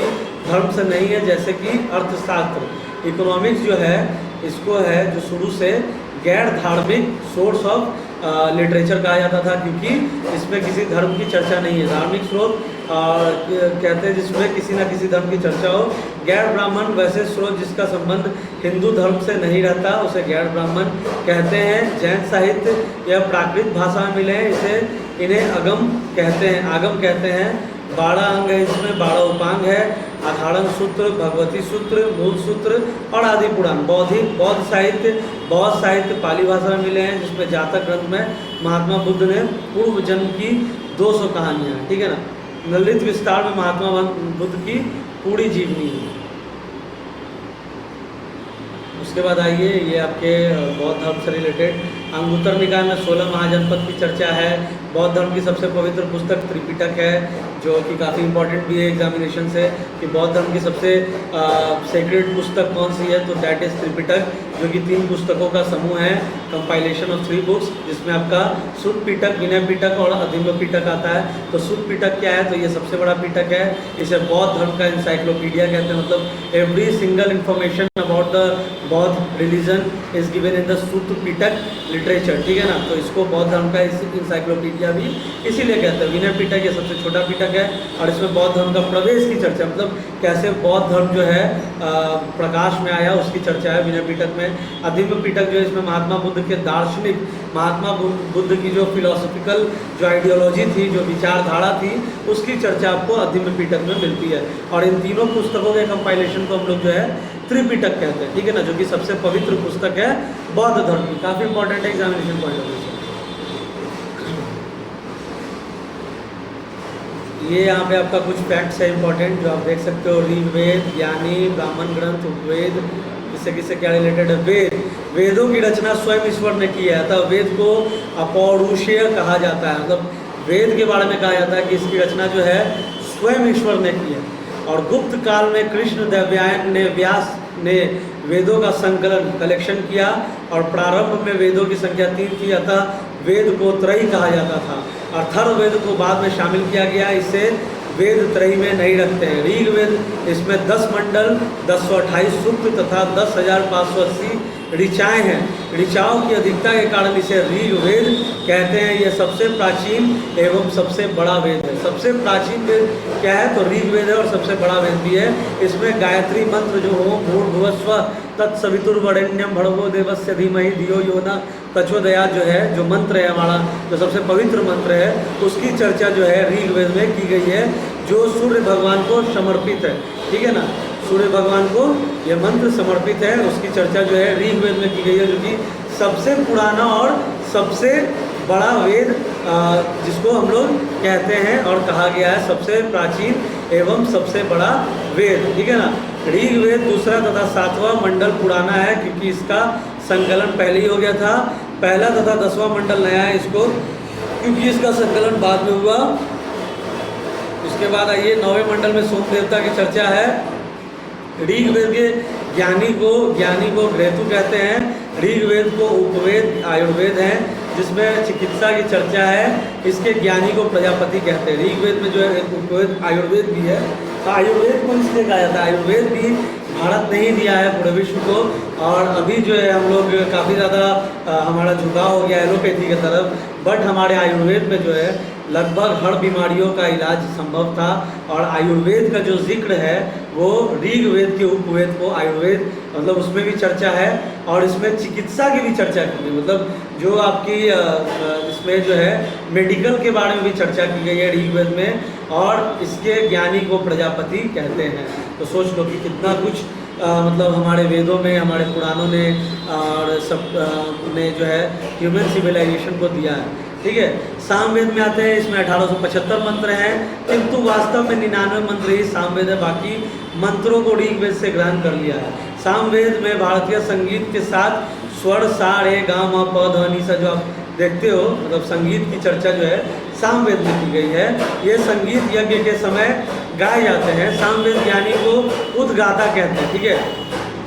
[SPEAKER 1] धर्म से नहीं है, जैसे कि अर्थशास्त्र, इकोनॉमिक्स जो है, इसको है जो शुरू से गैर धार्मिक सोर्स ऑफ लिटरेचर कहा जाता था, क्योंकि इसमें किसी धर्म की चर्चा नहीं है। धार्मिक स्रोत कहते हैं जिसमें किसी न किसी धर्म की चर्चा हो। गैर ब्राह्मण वैसे स्रोत जिसका संबंध हिंदू धर्म से नहीं रहता, उसे गैर ब्राह्मण कहते हैं। जैन साहित्य यह प्राकृत भाषा में मिले हैं, इन्हें आगम कहते हैं। 12 अंग है, इसमें 12 उपांग है। आधारण सूत्र, भगवती सूत्र, मूल सूत्र और आदि पुराण। बौद्ध साहित्य पाली भाषा में मिले हैं, जिसमें जातक ग्रंथ में महात्मा बुद्ध ने पूर्व जन्म की 200 कहानियाँ, ठीक है ना। ललित विस्तार में महात्मा बुद्ध की पूरी जीवनी है। उसके बाद आइए, ये आपके बौद्ध धर्म से रिलेटेड अंगुत्तर निकाय में 16 महाजनपद की चर्चा है। बौद्ध धर्म की सबसे पवित्र पुस्तक त्रिपिटक है, जो कि काफ़ी इंपॉर्टेंट भी है एग्जामिनेशन से, कि बौद्ध धर्म की सबसे सेक्रेड पुस्तक कौन सी है, तो दैट इज़ त्रिपिटक, जो कि 3 पुस्तकों का समूह है, कंपाइलेशन ऑफ 3 बुक्स, जिसमें आपका सुत्त पिटक, विनय पिटक और अधिम्य पिटक आता है। तो सुत्त पिटक क्या है, तो ये सबसे बड़ा पिटक है। इसे बौद्ध धर्म का इंसाइक्लोपीडिया कहते हैं, मतलब every single information about the Bauddh religion is given in the Sutta Pitaka literature, ठीक है ना। तो इसको बौद्ध धर्म का इंसाइक्लोपीडिया भी इसीलिए कहते हैं। विनय पिटक ये सबसे छोटा पिटक है, और इसमें बौद्ध धर्म का प्रवेश की चर्चा, मतलब कैसे बौद्ध धर्म जो है प्रकाश में आया, उसकी चर्चा है विनय पिटक में। अधिम्य पिटक जो है, इसमें महात्मा बुद्ध के दार्शनिक, महात्मा बुद्ध की जो फिलोसफिकल जो आइडियोलॉजी थी, जो विचारधारा थी, उसकी चर्चा आपको अधिम्य पिटक में मिलती है। और इन तीनों पुस्तकों के कंपाइलेशन को हम लोग जो है त्रिपिटक कहते हैं, ठीक है ना, जो कि सबसे पवित्र पुस्तक है बौद्ध धर्म की। काफ़ी इंपॉर्टेंट है एग्जामिनेशन पॉइंट ऑफ व्यू से। ये यहाँ पे आपका कुछ फैक्ट्स है इंपॉर्टेंट, जो आप देख सकते हो। ऋग्वेद, ज्ञानी, ब्राह्मण ग्रंथ, उपवेद, किससे क्या रिलेटेड है। वेदों की रचना स्वयं ईश्वर ने की है, अतः वेद को अपौरुषेय कहा जाता है। मतलब वेद के बारे में कहा जाता है कि इसकी रचना जो है स्वयं ईश्वर ने की है। और गुप्त काल में कृष्ण देवयान ने, व्यास ने वेदों का संकलन, कलेक्शन किया, और प्रारंभ में वेदों की संख्या 3 थी, अतः वेद को त्रयी कहा जाता था। अथर्ववेद को बाद में शामिल किया गया, इसे वेद त्रयी में नहीं रखते हैं। ऋग्वेद, इसमें 10 मंडल, 1028 सूक्त तथा 10,580 ऋचाएँ हैं, ऋचाओं की अधिकता के कारण इसे ऋग्वेद कहते हैं। यह सबसे प्राचीन एवं सबसे बड़ा वेद है। सबसे प्राचीन वेद क्या है? तो ऋग्वेद है और सबसे बड़ा वेद भी है। इसमें गायत्री मंत्र जो ओम भूर्भुवस्व तत्सवितुर्वरेण्यम भर्गो देवस्य धीमहि धियो यो न प्रचोदयात् जो है, जो मंत्र है हमारा, जो सबसे पवित्र मंत्र है, उसकी चर्चा जो है ऋग्वेद में की गई है, जो सूर्य भगवान को समर्पित है। ठीक है ना, सूर्य भगवान को यह मंत्र समर्पित है, उसकी चर्चा जो है ऋग्वेद में की गई है, जो कि सबसे पुराना और सबसे बड़ा वेद जिसको हम लोग कहते हैं और कहा गया है सबसे प्राचीन एवं सबसे बड़ा वेद। ठीक है ना, ऋग्वेद दूसरा तथा 7वां मंडल पुराना है, क्योंकि इसका संकलन पहले ही हो गया था। पहला तथा 10वां मंडल नया है इसको, क्योंकि इसका संकलन बाद में हुआ। इसके बाद आइए 9वें मंडल में सोम देवता की चर्चा है। ऋग्वेद के ज्ञानी को घृतु कहते हैं। ऋग्वेद को उपवेद आयुर्वेद है, जिसमें चिकित्सा की चर्चा है। इसके ज्ञानी को प्रजापति कहते हैं। ऋग्वेद में जो है एक उपवेद आयुर्वेद भी है। आयुर्वेद को इसलिए कहा जाता है, आयुर्वेद भी भारत ने ही दिया है पूरे विश्व को। और अभी जो है हम लोग काफ़ी ज़्यादा हमारा झुकाव हो गया एलोपैथी की तरफ, बट हमारे आयुर्वेद में जो है लगभग हर बीमारियों का इलाज संभव था। और आयुर्वेद का जो जिक्र है वो ऋग्वेद के उपवेद को आयुर्वेद मतलब उसमें भी चर्चा है। और इसमें चिकित्सा की भी चर्चा की गई, मतलब जो आपकी इसमें जो है मेडिकल के बारे में भी चर्चा की गई है ऋग्वेद में। और इसके ज्ञानी को प्रजापति कहते हैं। तो सोच लो कि कितना कुछ मतलब हमारे वेदों में, हमारे पुराणों ने और सब ने जो है ह्यूमन सिविलाइजेशन को दिया है। ठीक है, सामवेद में आते हैं। इसमें 1875 मंत्र हैं, किंतु वास्तव में 99 मंत्र ही सामवेद है। बाकी मंत्रों को ऋग्वेद से ग्रहण कर लिया है। सामवेद में भारतीय संगीत के साथ स्वर सा रे गा मा प ध नि सा जो आप देखते हो, मतलब संगीत की चर्चा जो है सामवेद में की गई है। ये संगीत यज्ञ के समय गाए जाते हैं। सामवेद ज्ञानी को उद्गाता कहते हैं। ठीक है,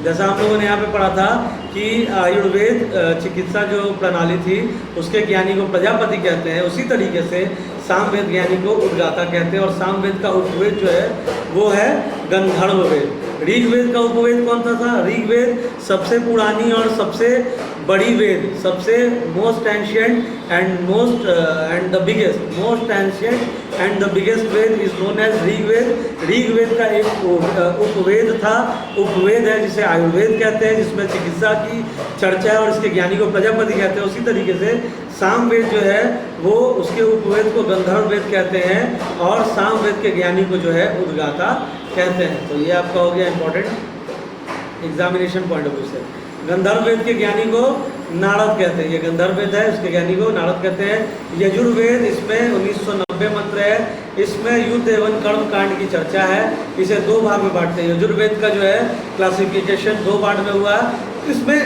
[SPEAKER 1] जैसा हम लोगों ने यहाँ पे पढ़ा था कि आयुर्वेद चिकित्सा जो प्रणाली थी उसके ज्ञानी को प्रजापति कहते हैं, उसी तरीके से सामवेद ज्ञानी को उद्गाता कहते हैं। और सामवेद का उपवेद जो है वो है गंधर्व वेद। ऋग्वेद का उपवेद कौन सा था? ऋग्वेद सबसे पुरानी और सबसे बड़ी वेद, सबसे most ancient and the biggest Veda is known as Rigveda. Rigveda का एक उपवेद था, उपवेद है जिसे आयुर्वेद कहते हैं, जिसमें चिकित्सा की चर्चा है और इसके ज्ञानी को प्रजापति कहते हैं। उसी तरीके से सामवेद जो है वो उसके उपवेद को गंधर्व वेद कहते हैं और सामवेद के ज्ञानी को जो है उद्गाता कहते हैं। तो ये आपका हो गया important examination point of view से। गंधर्व वेद के ज्ञानी को नारद कहते हैं। ये गंधर्व वेद है, उसके ज्ञानी को नारद कहते हैं। यजुर्वेद, इसमें 1990 मंत्र है। इसमें युद्ध एवं कर्म कांड की चर्चा है। इसे दो भाग में बांटते हैं। यजुर्वेद का जो है क्लासिफिकेशन दो पार्ट में हुआ। इसमें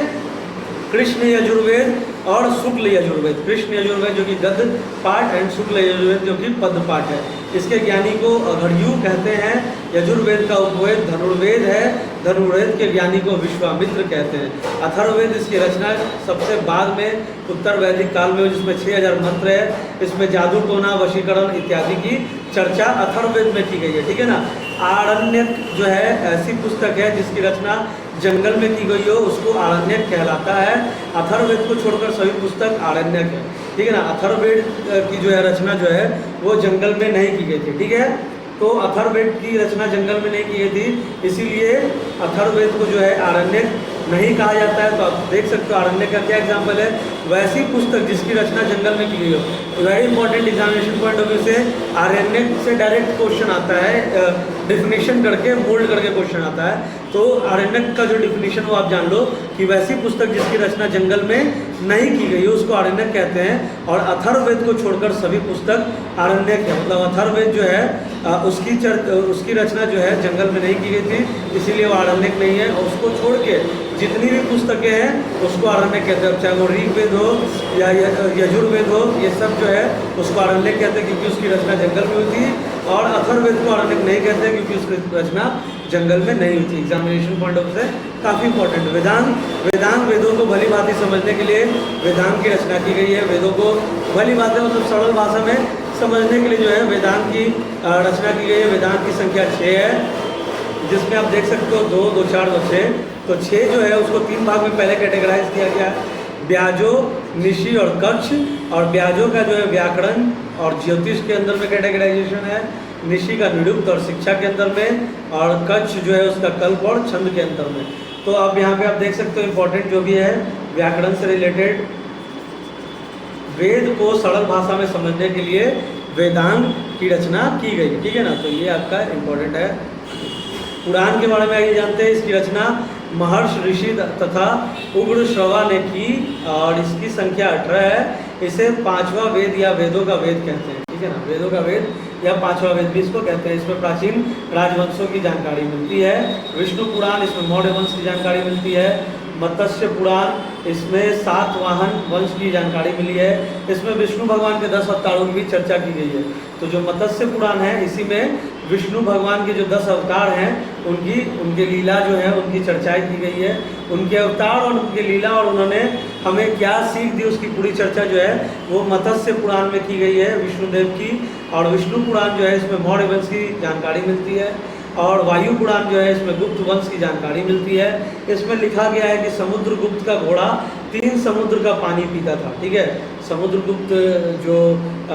[SPEAKER 1] कृष्ण यजुर्वेद और शुक्ल यजुर्वेद। कृष्ण यजुर्वेद जो कि गद्य पाठ एंड शुक्ल यजुर्वेद जो कि पद पाठ है। इसके ज्ञानी को अघर्यु कहते हैं। यजुर्वेद का उपवेद धनुर्वेद है। धनुर्वेद के ज्ञानी को विश्वामित्र कहते हैं। अथर्ववेद इसकी रचना सबसे बाद में उत्तर वैदिक काल में, जिसमें 6000 मंत्र है। इसमें जादू टोना वशीकरण इत्यादि की चर्चा अथर्ववेद में की गई है। ठीक है ना। आरण्यक जो है ऐसी पुस्तक है जिसकी रचना जंगल में की गई हो, उसको आरण्यक कहलाता है। अथर्ववेद को छोड़कर सभी पुस्तक आरण्यक है। ठीक है ना। अथर्ववेद की जो है रचना जो है वो जंगल में नहीं की गई थी। ठीक है, तो अथर्ववेद की रचना जंगल में नहीं की गई थी, इसीलिए अथर्ववेद को जो है आरण्यक नहीं कहा जाता है। तो आप देख सकते हो आरण्यक का क्या एग्जाम्पल है, वैसी पुस्तक जिसकी रचना जंगल में की गई हो। Very important examination point of view से आरण्यक से डायरेक्ट क्वेश्चन आता है, डिफिनीशन करके बोल्ड करके क्वेश्चन आता है। तो आरण्यक का जो डिफिनीशन वो आप जान लो कि वैसी पुस्तक जिसकी रचना जंगल में नहीं की गई हो उसको आरण्यक कहते हैं। और अथर्ववेद को छोड़कर सभी पुस्तक आरण्यक है। मतलब अथर्ववेद जो है उसकी रचना जो है जंगल में नहीं की गई थी, इसीलिए वो आरण्यक नहीं है। और उसको छोड़ के जितनी भी पुस्तकें हैं उसको आरण्यक कहते हैं। चाहे वो ऋग्वेद हो या यजुर्वेद हो, ये सब जो है उसको आरण्यक कहते हैं क्योंकि उसकी रचना जंगल में हुई थी। और अथर्ववेद को आरण्यक नहीं कहते हैं क्योंकि उसकी रचना जंगल में नहीं हुई थी। एग्जामिनेशन पॉइंट ऑफ व्यू से काफ़ी इंपॉर्टेंट। वेदांत वेदों को भली भांति समझने के लिए वेदांत की रचना की गई है। वेदों को भली भांति मतलब सरल भाषा में समझने के लिए जो है वेदांत की रचना की गई है। वेदांत की संख्या 6 है, जिसमें आप देख सकते हो 2, 2, 4, 2, 6 तो 6 जो है उसको 3 भाग में पहले कैटेगराइज किया गया है, ब्याजो, निशी और कक्ष। और ब्याजो का जो है व्याकरण और ज्योतिष के अंदर में कैटेगराइजेशन है, निशी का निरुक्त और शिक्षा के अंदर में, और कक्ष जो है उसका कल्प और छंद के अंदर में। तो अब यहाँ पे आप देख सकते हो इम्पोर्टेंट जो भी है व्याकरण से रिलेटेड, वेद को सरल भाषा में समझने के लिए वेदांग की रचना की गई, ठीक है ना। तो ये आपका इम्पोर्टेंट है। पुराण के बारे में आइए जानते हैं। इसकी रचना महर्ष ऋषि तथा उग्र श्रवा ने की और इसकी संख्या 18 है। इसे 5वां वेद या वेदों का वेद कहते हैं, ठीक है ना। वेदों का वेद या 5वां वेद भी इसको कहते हैं। इसमें प्राचीन राजवंशों की जानकारी मिलती है। विष्णु पुराण, इसमें मौर्य वंश की जानकारी मिलती है। मत्स्य पुराण, इसमें सातवाहन वंश की जानकारी मिली है। इसमें विष्णु भगवान के 10 अवतारों की भी चर्चा की गई है। तो जो मत्स्य पुराण है इसी में विष्णु भगवान के जो 10 अवतार हैं उनकी लीला जो है उनकी चर्चाएं की गई है। उनके अवतार और उनकी लीला और उन्होंने हमें क्या सीख दी उसकी पूरी चर्चा जो है वो मत्स्य पुराण में की गई है विष्णुदेव की। और विष्णु पुराण जो है इसमें मौर्य वंश की जानकारी मिलती है। और वायु पुराण जो है इसमें गुप्त वंश की जानकारी मिलती है। इसमें लिखा गया है कि समुद्रगुप्त का घोड़ा 3 समुद्र का पानी पीता था, ठीक है। समुद्रगुप्त जो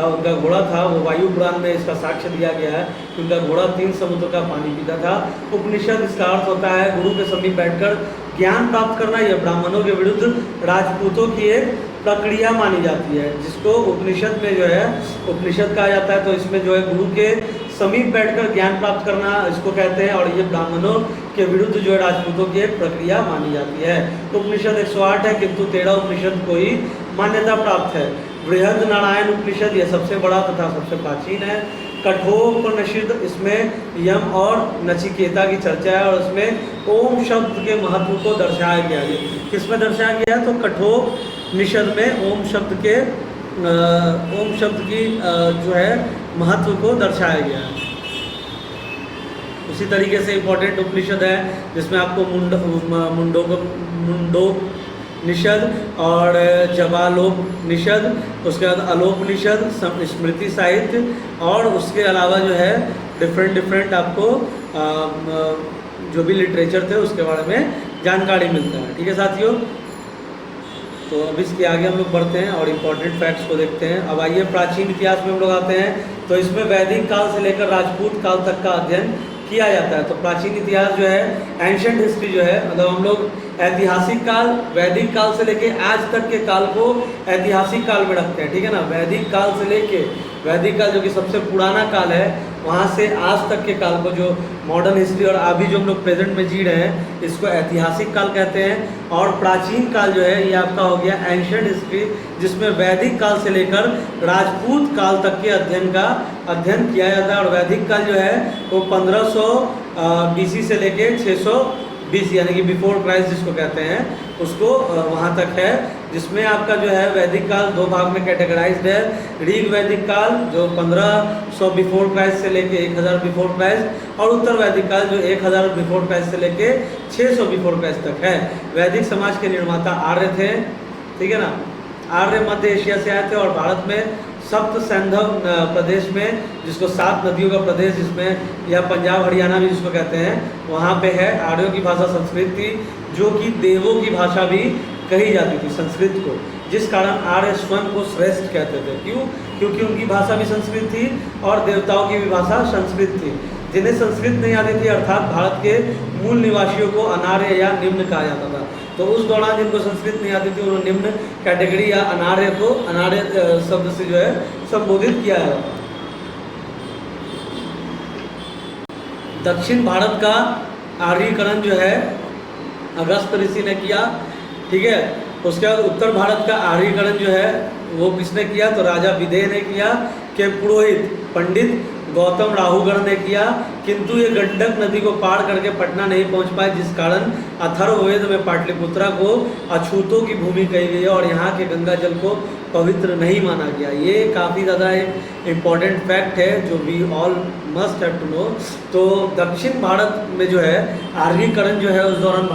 [SPEAKER 1] उनका घोड़ा था वो वायु पुराण में इसका साक्ष्य दिया गया है कि उनका घोड़ा 3 समुद्र का पानी पीता था। उपनिषद, इसका अर्थ होता है गुरु के समीप बैठकर ज्ञान प्राप्त करना। यह ब्राह्मणों के विरुद्ध राजपूतों की एक प्रक्रिया मानी जाती है, जिसको उपनिषद में जो है उपनिषद कहा जाता है। तो इसमें जो है गुरु के समीप बैठकर ज्ञान प्राप्त करना इसको कहते हैं। और ये ब्राह्मणों के विरुद्ध जो है राजपूतों की एक प्रक्रिया मानी जाती है। तो उपनिषद 108 है, किंतु 13 उपनिषद को ही मान्यता प्राप्त है। बृहद नारायण उपनिषद यह सबसे बड़ा तथा सबसे प्राचीन है। कठोपनिषद, इसमें यम और नचिकेता की चर्चा है और इसमें ओम शब्द के महत्व को दर्शाया गया है। किसमें दर्शाया गया है? तो कठोपनिषद में ओम शब्द की जो है महत्व को दर्शाया गया है। उसी तरीके से इम्पोर्टेंट उपनिषद है जिसमें आपको मुंडोपनिषद और जवालोपनिषद, उसके बाद अलोपनिषद, स्मृति साहित्य और उसके अलावा जो है डिफरेंट आपको जो भी लिटरेचर थे उसके बारे में जानकारी मिलता है, ठीक है साथियों। तो अब इसके आगे हम लोग बढ़ते हैं और इम्पोर्टेंट फैक्ट्स को देखते हैं। अब आइए प्राचीन इतिहास में हम लोग आते हैं। तो इसमें वैदिक काल से लेकर राजपूत काल तक का अध्ययन किया जाता है। तो प्राचीन इतिहास जो है, एंशंट हिस्ट्री जो है, मतलब हम लोग ऐतिहासिक काल, वैदिक काल से लेके आज तक के काल को ऐतिहासिक काल में रखते हैं, ठीक है ना। वैदिक काल से लेके, वैदिक काल जो कि सबसे पुराना काल है, वहाँ से आज तक के काल को जो मॉडर्न हिस्ट्री और अभी जो हम लोग प्रेजेंट में जी रहे हैं इसको ऐतिहासिक काल कहते हैं। और प्राचीन काल जो है ये आपका हो गया एंशंट हिस्ट्री, जिसमें वैदिक काल से लेकर राजपूत काल तक के अध्ययन किया जाता है। और वैदिक काल जो है वो 1500 BC से लेके 600 BC यानी कि बिफोर क्राइस्ट जिसको कहते हैं उसको वहाँ तक है, जिसमें आपका जो है वैदिक काल 2 भाग में कैटेगराइज्ड है। ऋग वैदिक काल जो 1500 बिफोर क्राइस्ट से लेके 1000 बिफोर क्राइस्ट, और उत्तर वैदिक काल जो 1000 बिफोर क्राइस्ट से लेके 600 बिफोर क्राइस्ट तक है। वैदिक समाज के निर्माता आर्य थे, ठीक है ना। आर्य मध्य एशिया से आए थे और भारत में सप्त सैंधव प्रदेश में, जिसको 7 नदियों का प्रदेश जिसमें या पंजाब हरियाणा भी जिसको कहते हैं, वहाँ पे है। आर्यों की भाषा संस्कृत थी, जो कि देवों की भाषा भी कही जाती थी संस्कृत को, जिस कारण आर्य स्वयं को श्रेष्ठ कहते थे। क्यों? क्योंकि उनकी भाषा भी संस्कृत थी और देवताओं की भी भाषा संस्कृत थी। जिन्हें संस्कृत नहीं आती थी अर्थात भारत के मूल निवासियों को अनार्य या निम्न कहा जाता था। तो उस दौरान जिनको संस्कृत नहीं आती थी उन्होंने निम्न कैटेगरी या अनार्य को अनार्य शब्द से जो है संबोधित किया है। दक्षिण भारत का आर्यीकरण जो है अगस्त ऋषि ने किया, ठीक है। उसके बाद उत्तर भारत का आर्यीकरण जो है वो किसने किया? तो राजा विदेह ने किया, के पुरोहित पंडित गौतम राहुगण ने किया। किंतु ये गंडक नदी को पार करके पटना नहीं पहुंच पाए, जिस कारण अथर्ववेद में पाटलिपुत्रा को अछूतों की भूमि कही गई है और यहाँ के गंगा जल को पवित्र नहीं माना गया। ये काफ़ी ज़्यादा एक इम्पॉर्टेंट फैक्ट है जो we all must have to know. तो दक्षिण भारत में जो है आर्यीकरण जो है उस दौरान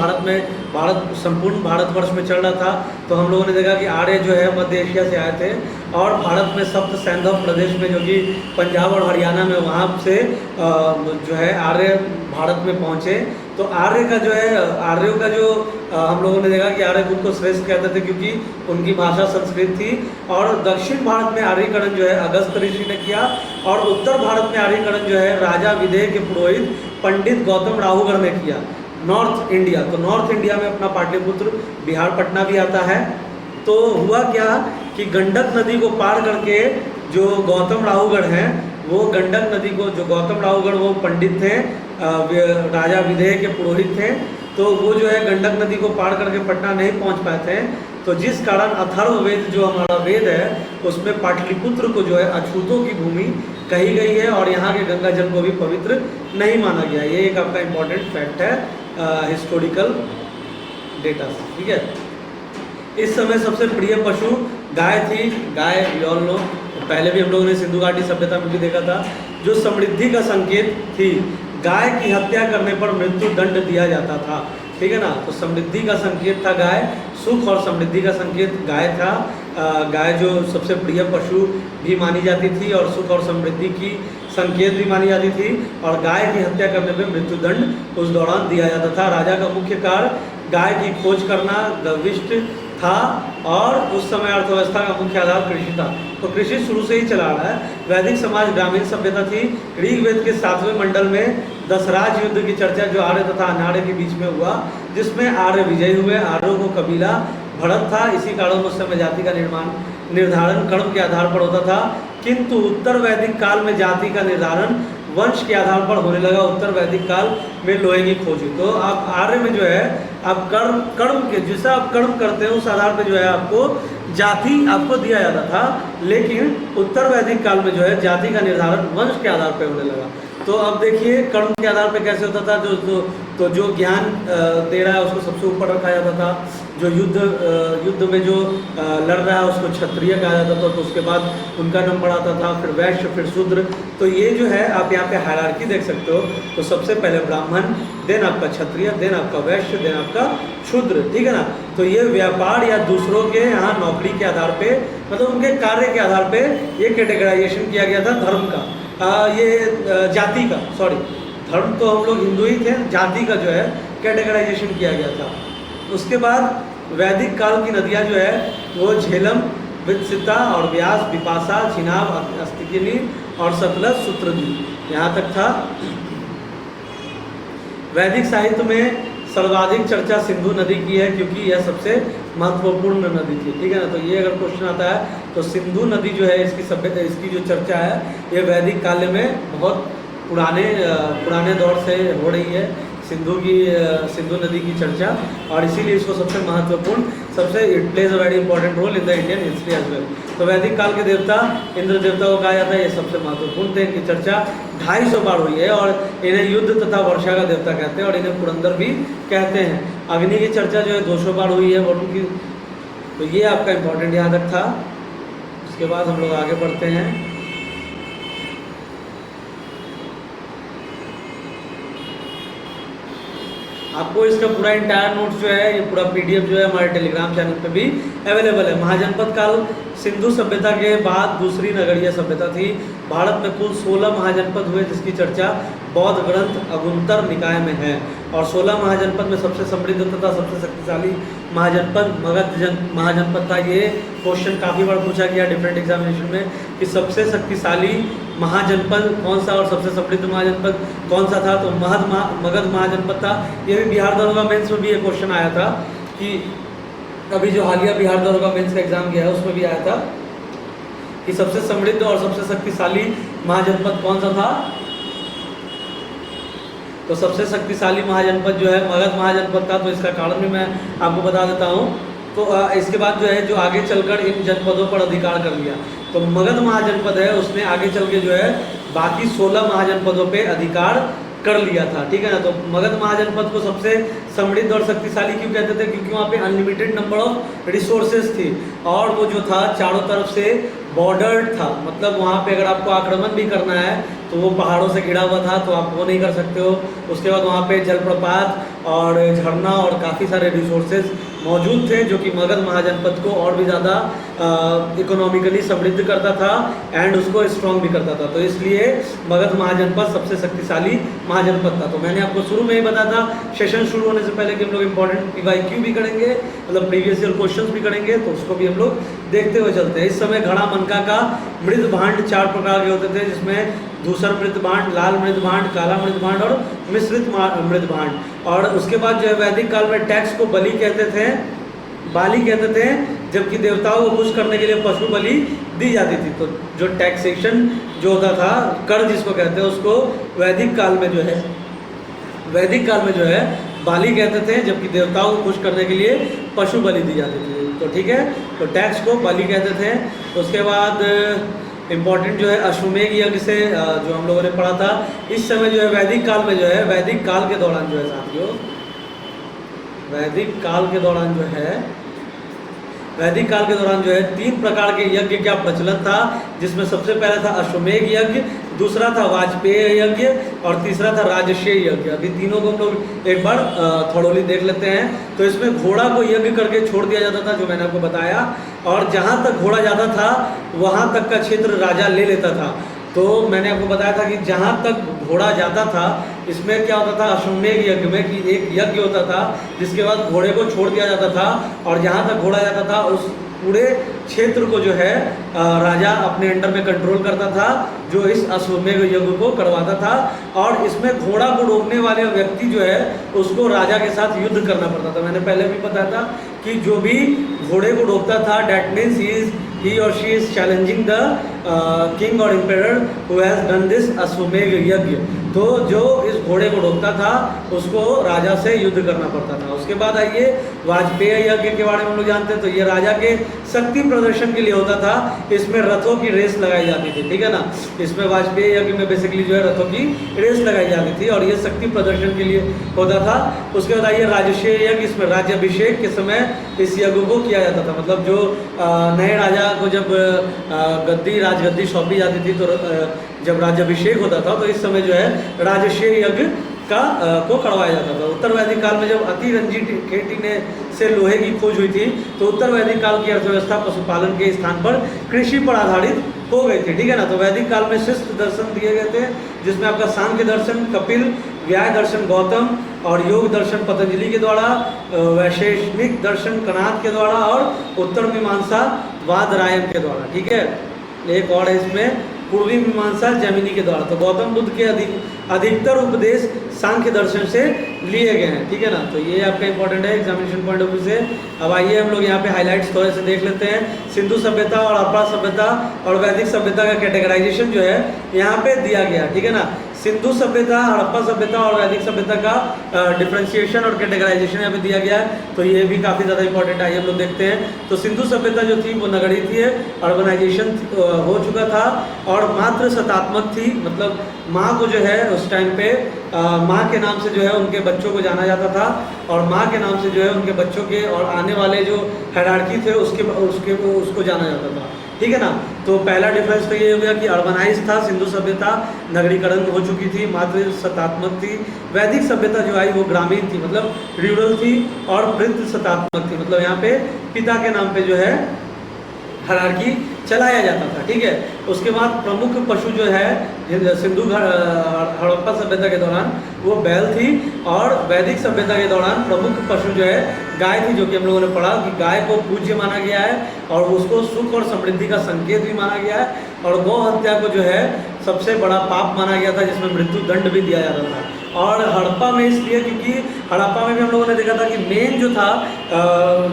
[SPEAKER 1] भारत संपूर्ण भारतवर्ष में चल रहा था। तो हम लोगों ने देखा कि आर्य जो है मध्य एशिया से आए थे और भारत में सप्त सैंधव प्रदेश में, जो कि पंजाब और हरियाणा में, वहाँ से जो है आर्य भारत में पहुँचे। तो तो आर्य का जो है, आर्यों का जो हम लोगों ने देखा कि आर्य खुद को श्रेष्ठ कहते थे क्योंकि उनकी भाषा संस्कृत थी। और दक्षिण भारत में आर्यीकरण जो है अगस्त ऋषि ने किया, और उत्तर भारत में आर्यीकरण जो है राजा विदेह के पुरोहित पंडित गौतम राहुगढ़ ने किया। नॉर्थ इंडिया, तो नॉर्थ इंडिया में अपना पाटलिपुत्र बिहार पटना भी आता है। तो हुआ क्या कि गंडक नदी को पार करके जो गौतम राहुगढ़ हैं, वो गंडक नदी को, जो गौतम राहुगढ़ वो पंडित थे, राजा विदेह के पुरोहित थे, तो वो जो है गंडक नदी को पार करके पटना नहीं पहुंच पाए थे। तो जिस कारण अथर्ववेद जो हमारा वेद है उसमें पाटलिपुत्र को जो है अछूतों की भूमि कही गई है, और यहाँ के गंगा जल को भी पवित्र नहीं माना गया। ये एक आपका इम्पॉर्टेंट फैक्ट है हिस्टोरिकल डेटा से, ठीक है। इस समय सबसे प्रिय पशु गाय थी। गाय वी नो, पहले भी हम लोगों ने सिंधु घाटी सभ्यता में भी देखा था, जो समृद्धि का संकेत थी। गाय की हत्या करने पर मृत्यु दंड दिया जाता था, ठीक है ना। तो समृद्धि का संकेत था गाय, सुख और समृद्धि का संकेत गाय था। गाय जो सबसे प्रिय पशु भी मानी जाती थी और सुख और समृद्धि की संकेत भी मानी जाती थी, और गाय की हत्या करने पर मृत्युदंड उस दौरान दिया जाता था। राजा का मुख्य कार्य गाय की खोज करना, गविष्ट था, और उस समय अर्थव्यवस्था का मुख्य आधार कृषि था। तो कृषि शुरू से ही चला रहा है। वैदिक समाज ग्रामीण सभ्यता थी। ऋग्वेद के 7वें मंडल में दशराज युद्ध की चर्चा जो आर्य तथा अनार्य के बीच में हुआ, जिसमें आर्य विजयी हुए। आर्यों को कबीला भरत था, इसी कारण उस समय जाति का निर्धारण कर्म के आधार पर होता था, किंतु उत्तर वैदिक काल में जाति का निर्धारण वंश के आधार पर होने लगा। उत्तर वैदिक काल में लोहे की खोज हुई। तो आप आर्य में जो है आप कर्म के जैसा आप कर्म करते हैं उस आधार पर जो है आपको जाति आपको दिया जाता था, लेकिन उत्तर वैदिक काल में जो है जाति का निर्धारण वंश के आधार पर होने लगा। तो अब देखिए कर्म के आधार पर कैसे होता था, जो ज्ञान दे रहा है उसको सबसे ऊपर रखा जाता था, जो युद्ध में जो लड़ रहा है उसको क्षत्रिय कहा जाता था, तो उसके बाद उनका नंबर आता था, फिर वैश्य, फिर शूद्र। तो ये जो है आप यहाँ पे हायरार्की देख सकते हो। तो सबसे पहले ब्राह्मण, देन आपका क्षत्रिय, देन आपका वैश्य, देन आपका शूद्र, ठीक है ना। तो ये व्यापार या दूसरों के यहाँ नौकरी के आधार पे, मतलब उनके कार्य के आधार पे ये कैटेगराइजेशन किया गया था धर्म का, ये जाति का, सॉरी धर्म तो हम लोग हिंदू ही थे, जाति का जो है कैटेगराइजेशन किया गया था। उसके बाद वैदिक काल की नदियाँ जो है वो झेलम, वित्सिता और व्यास, विपाशा, चिनाब, अस्तिकिनी और सतलज, सूत्रद्वीप, यहाँ तक था। वैदिक साहित्य में सर्वाधिक चर्चा सिंधु नदी की है क्योंकि यह सबसे महत्वपूर्ण नदी थी, ठीक है ना। तो ये अगर क्वेश्चन आता है तो सिंधु नदी जो है इसकी सभ्यता, इसकी जो चर्चा है ये वैदिक काल में बहुत पुराने दौर से हो रही है, सिंधु नदी की चर्चा, और इसीलिए इसको सबसे महत्वपूर्ण, सबसे it plays a very important role in the Indian history as well. तो वैदिक काल के देवता इंद्र देवता को कहा जाता है, ये सबसे महत्वपूर्ण थे। इनकी चर्चा 250 बार हुई है, और इन्हें युद्ध तथा वर्षा का देवता कहते हैं, और इन्हें पुरंदर भी कहते हैं। अग्नि की चर्चा जो है 200 बार हुई है वरुण की। तो ये आपका इंपॉर्टेंट यहाँ तक था। उसके बाद हम लोग आगे बढ़ते हैं। आपको इसका पूरा इंटायर नोट्स जो है, ये पूरा PDF जो है हमारे टेलीग्राम चैनल पे भी अवेलेबल है। महाजनपद काल सिंधु सभ्यता के बाद दूसरी नगरीय सभ्यता थी। भारत में कुल 16 महाजनपद हुए, जिसकी चर्चा बौद्ध ग्रंथ अगुंतर निकाय में है। और 16 महाजनपद में सबसे समृद्ध तथा सबसे शक्तिशाली महाजनपद मगध महाजनपद था। ये क्वेश्चन काफ़ी बार पूछा गया डिफरेंट एग्जामिनेशन में कि सबसे शक्तिशाली महाजनपद कौन सा और सबसे समृद्ध महाजनपद कौन सा था, तो मगध महाजनपद था। ये भी बिहार दरोगा मेंस में भी ये क्वेश्चन आया था कि अभी जो हालिया बिहार दरोगा मेंस का एग्जाम गया है उसमें भी आया था कि सबसे समृद्ध और सबसे शक्तिशाली महाजनपद कौन सा था। तो सबसे शक्तिशाली महाजनपद जो है मगध महाजनपद था। तो इसका कारण भी मैं आपको बता देता हूँ। तो इसके बाद जो है जो आगे चलकर इन जनपदों पर अधिकार कर लिया, तो मगध महाजनपद है उसने आगे चल के जो है बाकी 16 महाजनपदों पे अधिकार कर लिया था, ठीक है ना। तो मगध महाजनपद को सबसे समृद्ध और शक्तिशाली क्यों कहते थे, क्योंकि वहाँ पे अनलिमिटेड नंबर ऑफ रिसोर्सेज थी, और वो जो था चारों तरफ से बॉर्डर्ड था। मतलब वहाँ पे अगर आपको आक्रमण भी करना है तो वो पहाड़ों से घिरा हुआ था, तो आप वो नहीं कर सकते हो। उसके बाद वहाँ पे जलप्रपात और झरना और काफ़ी सारे रिसोर्सेज मौजूद थे, जो कि मगध महाजनपद को और भी ज़्यादा इकोनॉमिकली समृद्ध करता था एंड उसको स्ट्रॉन्ग भी करता था। तो इसलिए मगध महाजनपद सबसे शक्तिशाली महाजनपद था। तो मैंने आपको शुरू में ही बताया था सेशन शुरू होने से पहले कि हम लोग इंपॉर्टेंट PYQ भी करेंगे, मतलब प्रीवियस ईयर क्वेश्चंस भी करेंगे, तो उसको भी हम लोग देखते हुए चलते हैं। इस समय घड़ा मनका का मृद भांड 4 प्रकार के होते थे, जिसमें धूसर मृद भांड, लाल मृद भांड, काला मृद भांड और मिश्रित मृद भांड। और उसके बाद जो है वैदिक काल में टैक्स को बाली कहते थे, जबकि देवताओं को खुश करने के लिए पशु बलि दी जाती थी। तो जो टैक्सेशन जो होता था, कर जिसको कहते हैं, उसको वैदिक काल में जो है बाली कहते थे, जबकि देवताओं को खुश करने के लिए पशु बलि दी जाती थी। तो ठीक है, तो टैक्स को बाली कहते थे। उसके बाद इम्पॉर्टेंट जो है अश्वमेघ यज्ञ से जो हम लोगों ने पढ़ा था, इस समय जो है वैदिक काल में जो है, वैदिक काल के दौरान जो है साथियों, वैदिक काल के दौरान जो है 3 प्रकार के यज्ञ का प्रचलन था, जिसमें सबसे पहला था अश्वमेघ यज्ञ, दूसरा था वाजपेय यज्ञ और तीसरा था राजस्व यज्ञ। अभी तीनों को हम लोग एक बार थोड़ोली देख लेते हैं। तो इसमें घोड़ा को यज्ञ करके छोड़ दिया जाता था, जो मैंने आपको बताया, और जहाँ तक घोड़ा जाता था वहाँ तक का क्षेत्र राजा ले लेता था। तो मैंने आपको बताया था कि जहाँ तक घोड़ा जाता था, इसमें क्या होता था अश्वमेघ यज्ञ में कि एक यज्ञ होता था जिसके बाद घोड़े को छोड़ दिया जाता था, और जहाँ तक घोड़ा जाता था उस पूरे क्षेत्र को जो है राजा अपने अंडर में कंट्रोल करता था, जो इस अश्वमेघ यज्ञ को करवाता था। और इसमें घोड़ा को रोकने वाले व्यक्ति जो है उसको राजा के साथ युद्ध करना पड़ता था। मैंने पहले भी बताया था कि जो भी घोड़े को रोकता था, that means he or she is challenging the king or emperor who has done this अश्वमेघ यज्ञ। तो जो इस घोड़े को रोकता था उसको राजा से युद्ध करना पड़ता था। उसके बाद आइए वाजपेय यज्ञ के बारे में हम लोग जानते हैं। तो ये राजा के शक्ति प्रदर्शन के लिए होता था, इसमें रथों की रेस लगाई जाती थी, ठीक है ना। इसमें वाजपेय यज्ञ में बेसिकली जो है रथों की रेस लगाई जाती थी और ये शक्ति प्रदर्शन के लिए होता था। उसके बाद आइए राजस्व यज्ञ, इसमें राज्याभिषेक के समय इस यज्ञ को किया जाता था। मतलब जो नए राजा को जब राजगद्दी सौंपी जाती थी, तो जब राज्याभिषेक होता था तो इस समय जो है राजस्व यज्ञ को करवाया जाता था। उत्तर वैदिक काल में जब अति रंजीत खेती से लोहे की खोज हुई थी, तो उत्तर वैदिक काल की अर्थव्यवस्था पशुपालन के स्थान पर कृषि पर आधारित हो गई थी, ठीक है ना। तो वैदिक काल में शिष्ट दर्शन दिए गए थे, जिसमें आपका सांख्य दर्शन कपिल, व्याय दर्शन गौतम और योग दर्शन पतंजलि के द्वारा, वैशेषिक दर्शन कणाद के द्वारा और उत्तर मीमांसा वादरायण के द्वारा, ठीक है। एक और है इसमें पूर्वी मीमांसा जैमिनी के द्वारा। तो गौतम बुद्ध के अधिकतर उपदेश सांख्य दर्शन से लिए गए हैं, ठीक है ना। तो ये आपका इंपॉर्टेंट है एग्जामिनेशन पॉइंट ऑफ व्यू से। अब आइए हम लोग यहाँ पे हाइलाइट्स थोड़े से देख लेते हैं। सिंधु सभ्यता और हड़प्पा सभ्यता और वैदिक सभ्यता का कैटेगराइजेशन जो है यहाँ पे दिया गया, ठीक है ना। सिंधु सभ्यता, हड़प्पा सभ्यता और वैदिक सभ्यता का डिफरेंशिएशन और कैटेगराइजेशन यहाँ पे दिया गया है। तो ये भी काफ़ी ज़्यादा इंपॉर्टेंट है, हम लोग देखते हैं। तो सिंधु सभ्यता जो थी वो नगरीय थी, अर्बनाइजेशन हो चुका था और मात्र शतात्मक थी। मतलब माँ को जो है उस टाइम पे माँ के नाम से जो है उनके बच्चों को जाना जाता था, और माँ के नाम से जो है उनके बच्चों के और आने वाले जो हायरार्की थे उसको जाना जाता था, ठीक है ना। तो पहला डिफरेंस तो ये हो गया कि अर्बनाइज था सिंधु सभ्यता, नगरीकरण हो चुकी थी, मात्र शतात्मक थी। वैदिक सभ्यता जो आई वो ग्रामीण थी, मतलब रूरल थी, और वृद्ध शतात्मक थी, मतलब यहाँ पे पिता के नाम पे जो है हायरार्की चलाया जाता था, ठीक है। उसके बाद प्रमुख पशु जो है सिंधु हड़प्पा सभ्यता के दौरान वो बैल थी, और वैदिक सभ्यता के दौरान प्रमुख पशु जो है गाय थी, जो कि हम लोगों ने पढ़ा कि गाय को पूज्य माना गया है और उसको सुख और समृद्धि का संकेत भी माना गया है, और गौ हत्या को जो है सबसे बड़ा पाप माना गया था, जिसमें मृत्यु दंड भी दिया जाता था। और हड़प्पा में इसलिए क्योंकि हड़प्पा में भी हम लोगों ने देखा था कि मेन जो था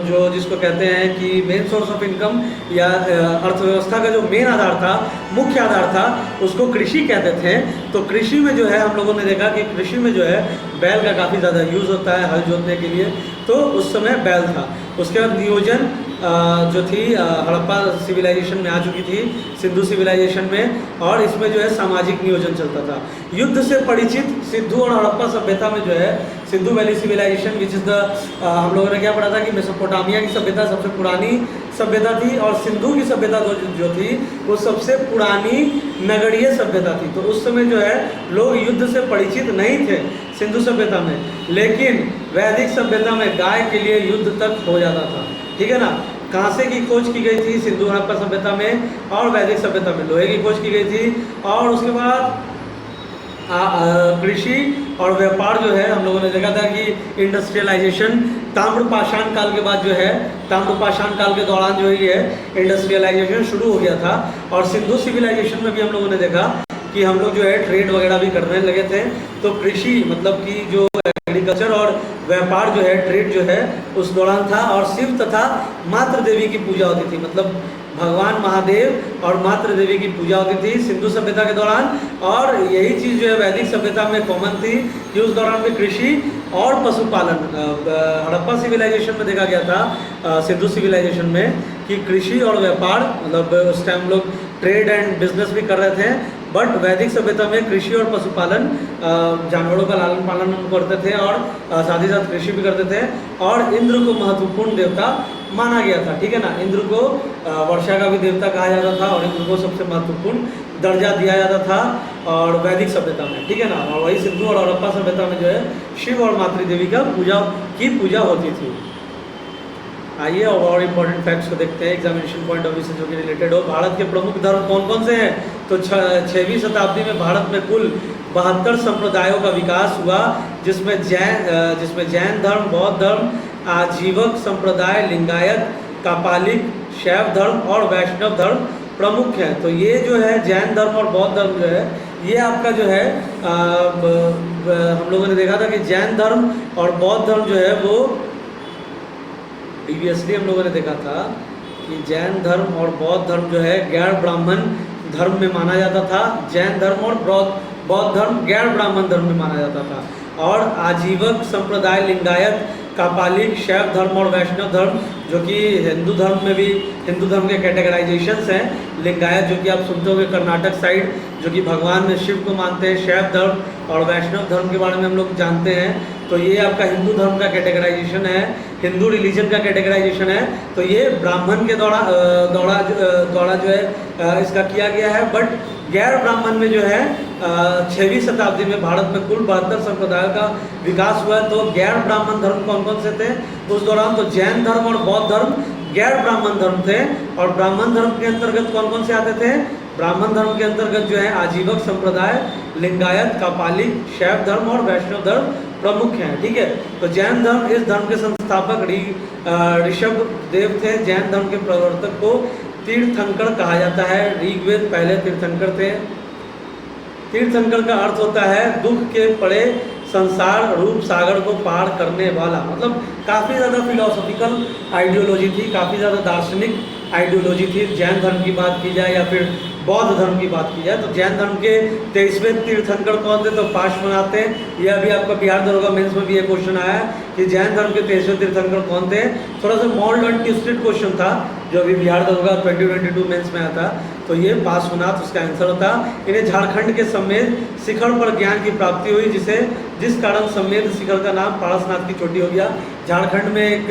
[SPEAKER 1] जो जिसको कहते हैं कि मेन सोर्स ऑफ इनकम या अर्थव्यवस्था का जो मेन आधार था, मुख्य आधार था, उसको कृषि कहते थे। तो कृषि में जो है हम लोगों ने देखा कि कृषि में जो है बैल का काफ़ी ज़्यादा यूज़ होता है हल जोतने के लिए, तो उस समय बैल था। उसके बाद नियोजन जो थी हड़प्पा सिविलाइजेशन में आ चुकी थी, सिंधु सिविलाइजेशन में, और इसमें जो है सामाजिक नियोजन चलता था। युद्ध से परिचित सिंधु और हड़प्पा सभ्यता में जो है Sindhu valley civilisation which is the, हम लोगों ने क्या पढ़ा था कि मेसोपोटामिया की सभ्यता सबसे पुरानी सभ्यता थी, और सिंधु की सभ्यता जो थी वो सबसे पुरानी नगरीय सभ्यता थी। तो उस समय जो है लोग युद्ध से परिचित नहीं थे सिंधु सभ्यता में, लेकिन वैदिक सभ्यता में गाय के लिए युद्ध तक हो जाता था, ठीक है ना। कांसे की खोज की गई थी सिंधु हड़प्पा सभ्यता में, और वैदिक सभ्यता में लोहे की खोज की गई थी, और उसके बाद कृषि और व्यापार जो है हम लोगों ने देखा था कि इंडस्ट्रियलाइजेशन ताम्रपाषाण काल के बाद जो है, ताम्रपाषाण काल के दौरान जो है इंडस्ट्रियलाइजेशन शुरू हो गया था। और सिंधु सिविलाइजेशन में भी हम लोगों ने देखा कि हम लोग जो है ट्रेड वगैरह भी करने लगे थे। तो कृषि मतलब कि जो एग्रीकल्चर और व्यापार जो है, ट्रेड जो है उस दौरान था, और शिव तथा मातृ देवी की पूजा होती थी, मतलब भगवान महादेव और मातृ देवी की पूजा होती थी सिंधु सभ्यता के दौरान। और यही चीज़ जो है वैदिक सभ्यता में कॉमन थी कि उस दौरान में कृषि और पशुपालन, हड़प्पा सिविलाइजेशन में देखा गया था सिंधु सिविलाइजेशन में कि कृषि और व्यापार, मतलब उस टाइम लोग ट्रेड एंड बिजनेस भी कर रहे थे, बट वैदिक सभ्यता में कृषि और पशुपालन, जानवरों का लालन पालन करते थे, और साथ ही साथ कृषि भी करते थे, और इंद्र को महत्वपूर्ण देवता माना गया था, ठीक है ना। इंद्र को वर्षा का भी देवता कहा जाता था, और इंद्र को सबसे महत्वपूर्ण दर्जा दिया जाता था और वैदिक सभ्यता में, ठीक है ना। और वही सिंधु और हड़प्पा सभ्यता में जो है शिव और मातृ देवी का पूजा होती थी। आइए और इम्पोर्टेंट फैक्ट्स को देखते हैं एग्जामिनेशन पॉइंट ऑफ व्यू से जो कि रिलेटेड हो। भारत के प्रमुख धर्म कौन कौन से हैं? तो 6वीं शताब्दी में भारत में कुल 72 संप्रदायों का विकास हुआ, जिसमें जैन धर्म, बौद्ध धर्म, आजीवक संप्रदाय, लिंगायत, कापालिक, शैव धर्म और वैष्णव धर्म प्रमुख है। तो ये जो है जैन धर्म और बौद्ध धर्म जो है ये आपका जो है हम लोगों ने देखा था कि जैन धर्म और बौद्ध धर्म जो है वो प्रीवियसली हम लोगों ने देखा था कि जैन धर्म और बौद्ध धर्म जो है गैर ब्राह्मण धर्म में माना जाता था। जैन धर्म और बौद्ध धर्म गैर ब्राह्मण धर्म में माना जाता था। और आजीवक संप्रदाय, लिंगायत, कापालिक, शैव धर्म और वैष्णव धर्म जो कि हिंदू धर्म में भी हिंदू धर्म के कैटेगराइजेशंस हैं। लिंगायत जो कि आप सुनते होंगे कर्नाटक साइड, जो कि भगवान शिव को मानते हैं। शैव धर्म और वैष्णव धर्म के बारे में हम लोग जानते हैं। तो ये आपका हिंदू धर्म का कैटेगराइजेशन है, हिंदू रिलीजन का कैटेगराइजेशन है। तो ये ब्राह्मण के द्वारा जो है इसका किया गया है। बट गैर ब्राह्मण में जो है 6वीं शताब्दी में भारत में कुल 72 संप्रदायों का विकास हुआ। तो गैर ब्राह्मण धर्म कौन कौन से थे उस दौरान? तो जैन धर्म और बौद्ध धर्म गैर ब्राह्मण धर्म थे। और ब्राह्मण धर्म के अंतर्गत कौन कौन से आते थे? ब्राह्मण धर्म के अंतर्गत जो है आजीवक संप्रदाय, लिंगायत, कापालिक, शैव धर्म और वैष्णव धर्म प्रमुख हैं। ठीक है। तो जैन धर्म, इस धर्म के संस्थापक ऋषभ देव थे। जैन धर्म के प्रवर्तक को तीर्थंकर कहा जाता है। ऋग्वेद पहले तीर्थंकर थे। तीर्थंकर का अर्थ होता है दुख के पड़े संसार रूप सागर को पार करने वाला। मतलब काफ़ी ज़्यादा फिलोसॉफिकल आइडियोलॉजी थी, काफ़ी ज़्यादा दार्शनिक आइडियोलॉजी थी। जैन धर्म की बात की जाए या फिर बौद्ध धर्म की बात की जाए तो जैन धर्म के 23वें तीर्थंकर कौन थे? तो पार्श्वनाथ थे। यह अभी आपका बिहार दरोगा मेंस में भी ये क्वेश्चन आया है कि जैन धर्म के 23वें तीर्थंकर कौन थे। थोड़ा सा मॉल्ड एंड ट्विस्टेड क्वेश्चन था जो अभी बिहार दरोगा 2022 मेंस में आया था। तो ये पार्श्वनाथ उसका आंसर होता। इन्हें झारखंड के समेत शिखर पर ज्ञान की प्राप्ति हुई, जिस कारण समेत शिखर का नाम पारसनाथ की चोटी हो गया। झारखंड में एक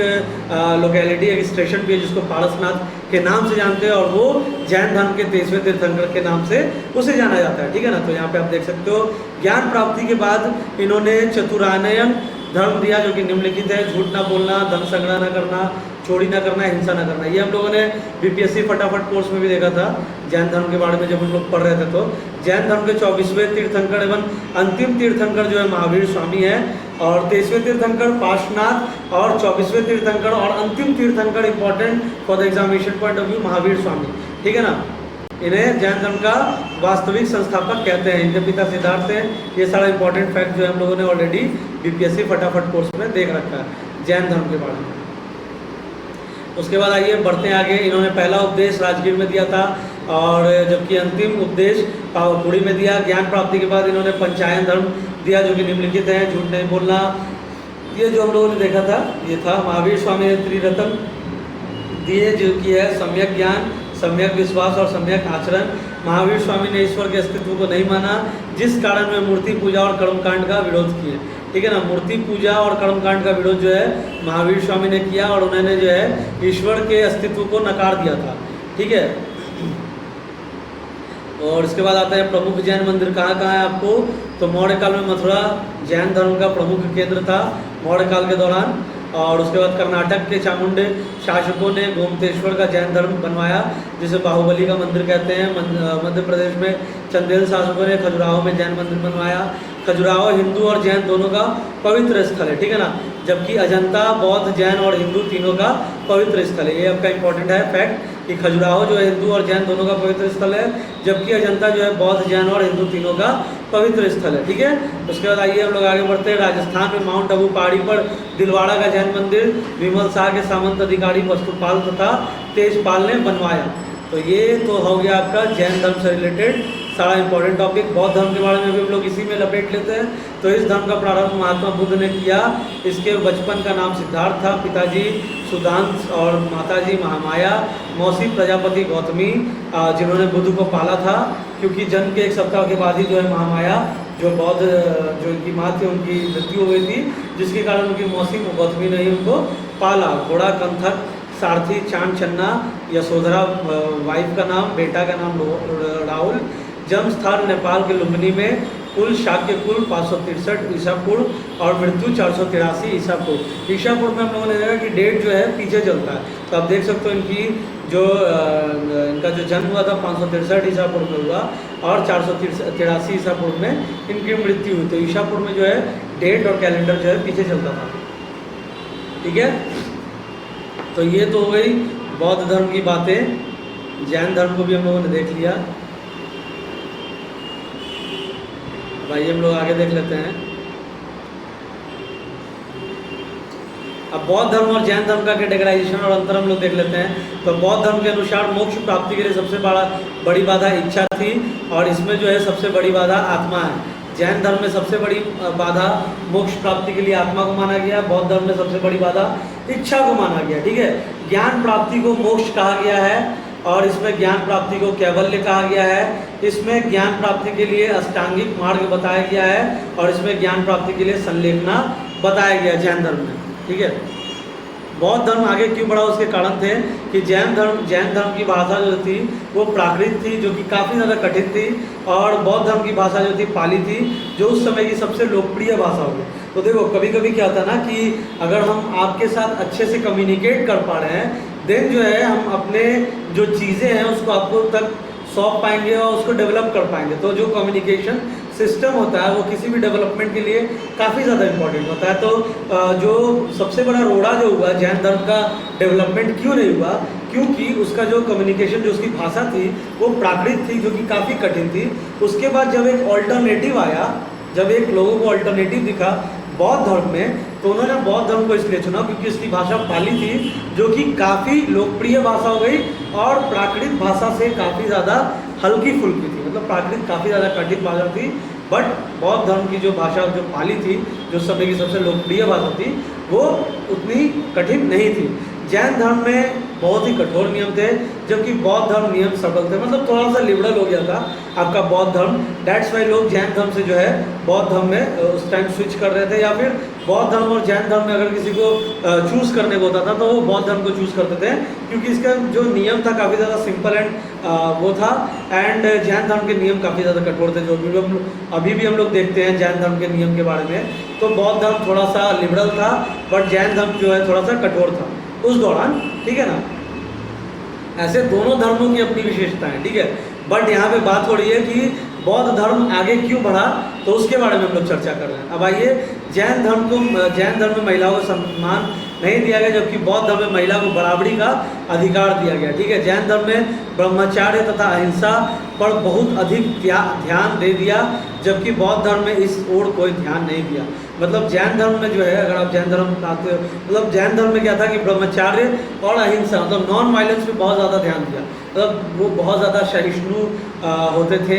[SPEAKER 1] लोकेलिटी, एक स्टेशन भी है जिसको पारसनाथ के नाम से जानते हैं और वो जैन धर्म के 23वें तीर्थंकर के नाम से उसे जाना जाता है। ठीक है ना। तो यहाँ पे आप देख सकते हो ज्ञान प्राप्ति के बाद इन्होंने चतुरानयन धर्म दिया जो कि निम्नलिखित है। झूठ ना बोलना, धन संग्रह न करना, चोरी ना करना, हिंसा ना करना। ये हम लोगों ने बीपीएससी फटाफट कोर्स में भी देखा था जैन धर्म के बारे में जब हम लोग पढ़ रहे थे। तो जैन धर्म के 24वें तीर्थंकर एवं अंतिम तीर्थंकर जो है महावीर स्वामी है। और 23वें तीर्थंकर पार्श्वनाथ और 24वें तीर्थंकर और अंतिम तीर्थंकर important for the examination point of view Mahavir Swami. ठीक है ना। इन्हें जैन धर्म का वास्तविक संस्थापक कहते हैं। इनके पिता सिद्धार्थ हैं। ये सारा इंपॉर्टेंट फैक्ट जो है हम लोगों ने ऑलरेडी बीपीएससी फटाफट कोर्स में देख रखा है जैन धर्म के बारे में। उसके बाद आइए बढ़ते हैं आगे। इन्होंने पहला उपदेश राजगीर में दिया था और जबकि अंतिम उपदेश पावापुरी में दिया। ज्ञान प्राप्ति के बाद इन्होंने पंचायन धर्म दिया जो कि निम्नलिखित है। झूठ नहीं बोलना, ये जो हम लोगों ने देखा था ये था। महावीर स्वामी ने त्रिरत्न दिए जो कि है सम्यक ज्ञान, सम्यक विश्वास और सम्यक आचरण। महावीर स्वामी ने ईश्वर के अस्तित्व को नहीं माना, जिस कारण वे मूर्ति पूजा और कर्मकांड का विरोध किए। ठीक है ना, मूर्ति पूजा और कर्मकांड का विरोध जो है महावीर स्वामी ने किया और उन्होंने जो है ईश्वर के अस्तित्व को नकार दिया था। ठीक है, और इसके बाद आता है प्रमुख जैन मंदिर कहाँ कहाँ है आपको, तो मौर्य काल में मथुरा जैन धर्म का प्रमुख केंद्र था मौर्य काल के दौरान। और उसके बाद कर्नाटक के चामुंडे शासकों ने गोमतेश्वर का जैन धर्म बनवाया, जिसे बाहुबली का मंदिर कहते हैं। मध्य प्रदेश में चंदेल शासकों ने खजुराहो में जैन मंदिर बनवाया। खजुराहो हिंदू और जैन दोनों का पवित्र स्थल है। ठीक है ना, जबकि अजंता बौद्ध जैन और हिंदू तीनों का पवित्र स्थल है। ये आपका इंपॉर्टेंट है फैक्ट कि खजुराहो जो है हिंदू और जैन दोनों का पवित्र स्थल है, जबकि अजंता जो है बौद्ध जैन और हिंदू तीनों का पवित्र स्थल है। ठीक है, उसके बाद आइए हम लोग आगे बढ़ते हैं। राजस्थान में माउंट आबू पहाड़ी पर दिलवाड़ा का जैन मंदिर विमल शाह के सामंत अधिकारी वस्तुपाल तथा तेजपाल ने बनवाया। तो ये तो हो गया आपका जैन धर्म से रिलेटेड सारा इंपॉर्टेंट टॉपिक। बौद्ध धर्म के बारे में भी हम लोग इसी में लपेट लेते हैं। तो इस धर्म का प्रारंभ महात्मा बुद्ध ने किया। इसके बचपन का नाम सिद्धार्थ था, पिताजी सुदांश और माताजी महामाया, मौसी प्रजापति गौतमी जिन्होंने बुद्ध को पाला था, क्योंकि जन्म के एक सप्ताह के बाद ही जो है महामाया जो बौद्ध जो इनकी माँ थी उनकी मृत्यु हो गई थी, जिसके कारण उनकी मौसी गौतमी ने ही उनको पाला। घोड़ा कंथक, सारथी चांद चन्ना, यशोधरा वाइफ का नाम, बेटा का नाम राहुल। जन्म स्थान नेपाल के लुम्बिनी में। कुल शाक्य कुल 563 ईसा पूर्व और मृत्यु 483 ईसा पूर्व। ईसा पूर्व में हम लोगों ने देखा कि डेट जो है पीछे चलता है, तो आप देख सकते हो इनकी जो इनका जो जन्म हुआ था 563 ईसा पूर्व में हुआ और 483 ईसा पूर्व में इनकी मृत्यु हुई। तो ईसा पूर्व में जो है डेट और कैलेंडर जो है पीछे चलता था। ठीक है, तो ये तो हो गई बौद्ध धर्म की बातें। जैन धर्म को भी हम लोगों ने देख लिया। भाई हम लोग आगे देख लेते हैं। अब बौद्ध धर्म और जैन धर्म का कैटेगराइजेशन और अंतर हम लोग देख लेते हैं। तो बौद्ध धर्म के अनुसार मोक्ष प्राप्ति के लिए सबसे बड़ी बाधा इच्छा थी और इसमें जो है सबसे बड़ी बाधा आत्मा है। जैन धर्म में सबसे बड़ी बाधा मोक्ष प्राप्ति के लिए आत्मा को माना गया, बौद्ध धर्म में सबसे बड़ी बाधा इच्छा को माना गया। ठीक है, ज्ञान प्राप्ति को मोक्ष कहा गया है और इसमें ज्ञान प्राप्ति को कैवल्य कहा गया है। इसमें ज्ञान प्राप्ति के लिए अष्टांगिक मार्ग बताया गया है और इसमें ज्ञान प्राप्ति के लिए संलेखना बताया गया जैन धर्म में। ठीक है, बौद्ध धर्म आगे क्यों बढ़ा उसके कारण थे कि जैन धर्म की भाषा जो थी वो प्राकृत थी, जो कि काफ़ी ज़्यादा कठिन थी, और बौद्ध धर्म की भाषा जो थी पाली थी, जो उस समय की सबसे लोकप्रिय भाषा हो गई। तो देखो कभी कभी क्या होता है ना कि अगर हम आपके साथ अच्छे से कम्युनिकेट कर पा रहे हैं, देन जो है हम अपने जो चीज़ें हैं उसको आपको तक सौंप पाएंगे और उसको डेवलप कर पाएंगे। तो जो कम्युनिकेशन सिस्टम होता है वो किसी भी डेवलपमेंट के लिए काफ़ी ज़्यादा इम्पोर्टेंट होता है। तो जो सबसे बड़ा रोड़ा जो हुआ जैन धर्म का डेवलपमेंट क्यों नहीं हुआ, क्योंकि उसका जो कम्युनिकेशन जो उसकी भाषा थी वो प्राकृत थी, जो कि काफ़ी कठिन थी। उसके बाद जब एक ऑल्टरनेटिव आया, जब एक लोगों को ऑल्टरनेटिव दिखा बौद्ध धर्म में, तो उन्होंने बौद्ध धर्म को इसलिए चुना क्योंकि इसकी भाषा पाली थी, जो कि काफ़ी लोकप्रिय भाषा हो गई और प्राकृत भाषा से काफ़ी ज़्यादा हल्की फुल्की थी। मतलब प्राकृत काफ़ी ज़्यादा कठिन भाषा थी, बट बौद्ध धर्म की जो भाषा जो पाली थी, जो समय की सबसे लोकप्रिय भाषा थी, वो उतनी कठिन नहीं थी। जैन धर्म में बहुत ही कठोर नियम थे, जबकि बौद्ध धर्म नियम सरल थे, मतलब थोड़ा सा लिबरल हो गया था आपका बौद्ध धर्म। डेट्स वाई लोग जैन धर्म से जो है बौद्ध धर्म में उस टाइम स्विच कर रहे थे, या फिर बौद्ध धर्म और जैन धर्म में अगर किसी को चूज़ करने को होता था तो वो बौद्ध धर्म को चूज़ करते थे, क्योंकि इसका जो नियम था काफ़ी ज़्यादा सिंपल एंड वो था। एंड जैन धर्म के नियम काफ़ी ज़्यादा कठोर थे, जो भी अभी भी हम लोग देखते हैं जैन धर्म के नियम के बारे में। तो बौद्ध धर्म थोड़ा सा लिबरल था, बट जैन धर्म जो है थोड़ा सा कठोर था उस दौरान। ठीक है ना, ऐसे दोनों धर्मों की अपनी विशेषता है। ठीक है, बट यहाँ पे बात हो रही है कि बौद्ध धर्म आगे क्यों बढ़ा, तो उसके बारे में हम लोग चर्चा कर रहे हैं। अब आइए, जैन धर्म में महिलाओं को सम्मान नहीं दिया गया, जबकि बौद्ध धर्म में महिला को बराबरी का अधिकार दिया गया। ठीक है, जैन धर्म में ब्रह्मचार्य तथा अहिंसा पर बहुत अधिक ध्यान दे दिया, जबकि बौद्ध धर्म में इस ओर कोई ध्यान नहीं दिया। मतलब जैन धर्म में जो है, अगर आप जैन धर्म आते हो, मतलब जैन धर्म में क्या था कि ब्रह्मचार्य और अहिंसा, मतलब नॉन वायलेंस पे बहुत ज़्यादा ध्यान दिया। मतलब वो बहुत ज़्यादा सहिष्णु होते थे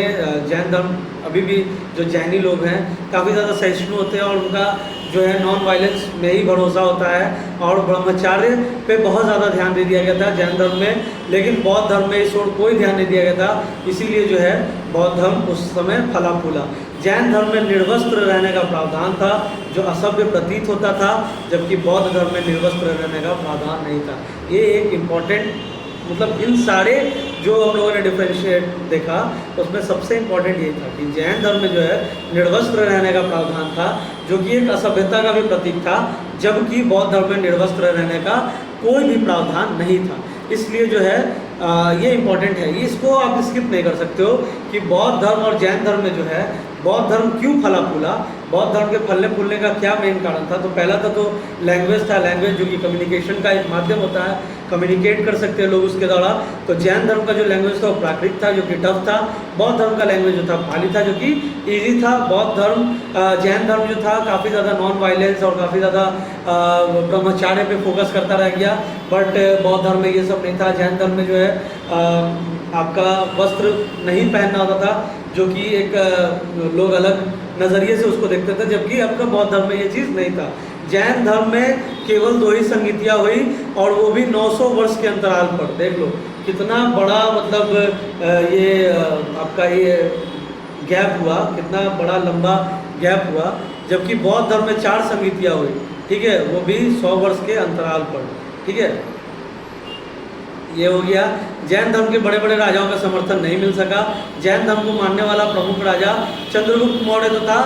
[SPEAKER 1] जैन धर्म अभी भी जो जैनी लोग हैं काफ़ी ज़्यादा सहिष्णु होते हैं और उनका जो है नॉन वायलेंस में ही भरोसा होता है और ब्रह्मचार्य पे बहुत ज़्यादा ध्यान दे दिया गया था जैन धर्म में, लेकिन बौद्ध धर्म में इस ओर कोई ध्यान नहीं दिया गया था, इसीलिए जो है बौद्ध धर्म उस समय फला फूला। जैन धर्म में निर्वस्त्र रहने का प्रावधान था जो असभ्य प्रतीत होता था, जबकि बौद्ध धर्म में निर्वस्त्र रहने का प्रावधान नहीं था। ये एक इम्पॉर्टेंट, मतलब इन सारे जो हम लोगों ने डिफरेंशिएट देखा उसमें सबसे इम्पोर्टेंट ये था कि जैन धर्म में जो है निर्वस्त्र रहने का प्रावधान था जो कि एक असभ्यता का भी प्रतीक था, जबकि बौद्ध धर्म में निर्वस्त्र रहने का कोई भी प्रावधान नहीं था। इसलिए जो है ये इम्पोर्टेंट है, इसको आप स्किप नहीं कर सकते हो कि बौद्ध धर्म और जैन धर्म में जो है बौद्ध धर्म क्यों फला फूला, बौद्ध धर्म के फलने फूलने का क्या मेन कारण था। तो पहला था तो लैंग्वेज था, लैंग्वेज जो कि कम्युनिकेशन का एक माध्यम होता है, कम्युनिकेट कर सकते हैं लोग उसके द्वारा। तो जैन धर्म का जो लैंग्वेज था वो प्राकृत था जो कि टफ था, बौद्ध धर्म का लैंग्वेज जो था पाली था जो कि ईजी था। बौद्ध धर्म जैन धर्म जो था काफ़ी ज़्यादा नॉन वायलेंस और काफ़ी ज़्यादा ब्रह्मचार्य पे फोकस करता रह गया, बट बौद्ध धर्म में ये सब नहीं था। जैन धर्म में जो है आपका वस्त्र नहीं पहनना होता था जो कि एक लोग अलग नज़रिए से उसको देखते थे, जबकि आपका बौद्ध धर्म में ये चीज़ नहीं था। जैन धर्म में केवल 2 ही संगीतियाँ हुई और वो भी 900 वर्ष के अंतराल पर। देख लो कितना बड़ा, मतलब ये आपका ये गैप हुआ, कितना बड़ा लंबा गैप हुआ, जबकि बौद्ध धर्म में 4 संगीतियाँ हुई, ठीक है, वो भी 100 वर्ष के अंतराल पर, ठीक है। ये हो गया। जैन धर्म के बड़े बड़े राजाओं का समर्थन नहीं मिल सका। जैन धर्म को मानने वाला प्रमुख राजा चंद्रगुप्त मौर्य तथा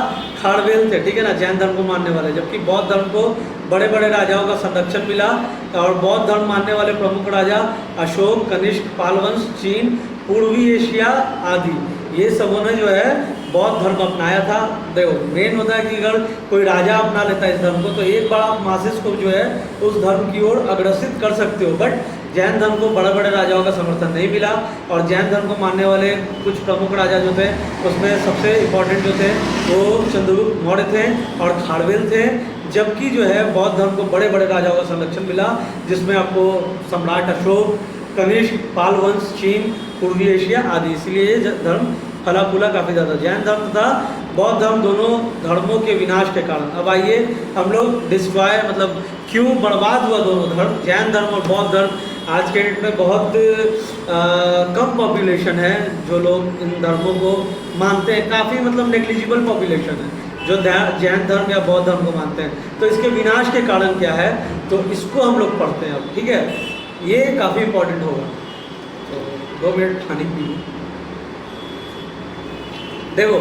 [SPEAKER 1] खारवेल थे, ठीक है ना, जैन धर्म को मानने वाले, जबकि बौद्ध धर्म को बड़े बड़े राजाओं का संरक्षण मिला। और बौद्ध धर्म मानने वाले प्रमुख राजा अशोक, कनिष्क, पालवंश, चीन, पूर्वी एशिया आदि, ये सबों ने जो है बौद्ध धर्म अपनाया था। देखो मेन होता है कि अगर कोई राजा अपना लेता है इस धर्म को तो एक बार आप मासेस को जो है उस धर्म की ओर अग्रसित कर सकते हो, बट जैन धर्म को बड़े बड़े राजाओं का समर्थन नहीं मिला। और जैन धर्म को मानने वाले कुछ प्रमुख राजा जो थे उसमें सबसे इम्पोर्टेंट जो थे वो चंद्रगुप्त मौर्य थे और खारवेल थे, जबकि जो है बौद्ध धर्म को बड़े बड़े राजाओं का संरक्षण मिला, जिसमें आपको सम्राट अशोक, कनिष्क, पालवंश, चीन, पूर्वी एशिया आदि। इसलिए ये धर्म फला फूला काफ़ी ज़्यादा। जैन धर्म तथा बौद्ध धर्म दोनों धर्मों के विनाश के कारण। अब आइए हम लोग डिस्ट्रॉय, मतलब क्यों बर्बाद हुआ दोनों धर्म, जैन धर्म और बौद्ध धर्म। आज के डेट में बहुत कम पॉपुलेशन है जो लोग इन धर्मों को मानते हैं, काफ़ी मतलब नेग्लिजिबल पॉपुलेशन है जो जैन धर्म या बौद्ध धर्म को मानते हैं। तो इसके विनाश के कारण क्या है, तो इसको हम लोग पढ़ते हैं अब, ठीक है। ये काफ़ी इम्पोर्टेंट होगा। तो 2 मिनट खाने पी। देखो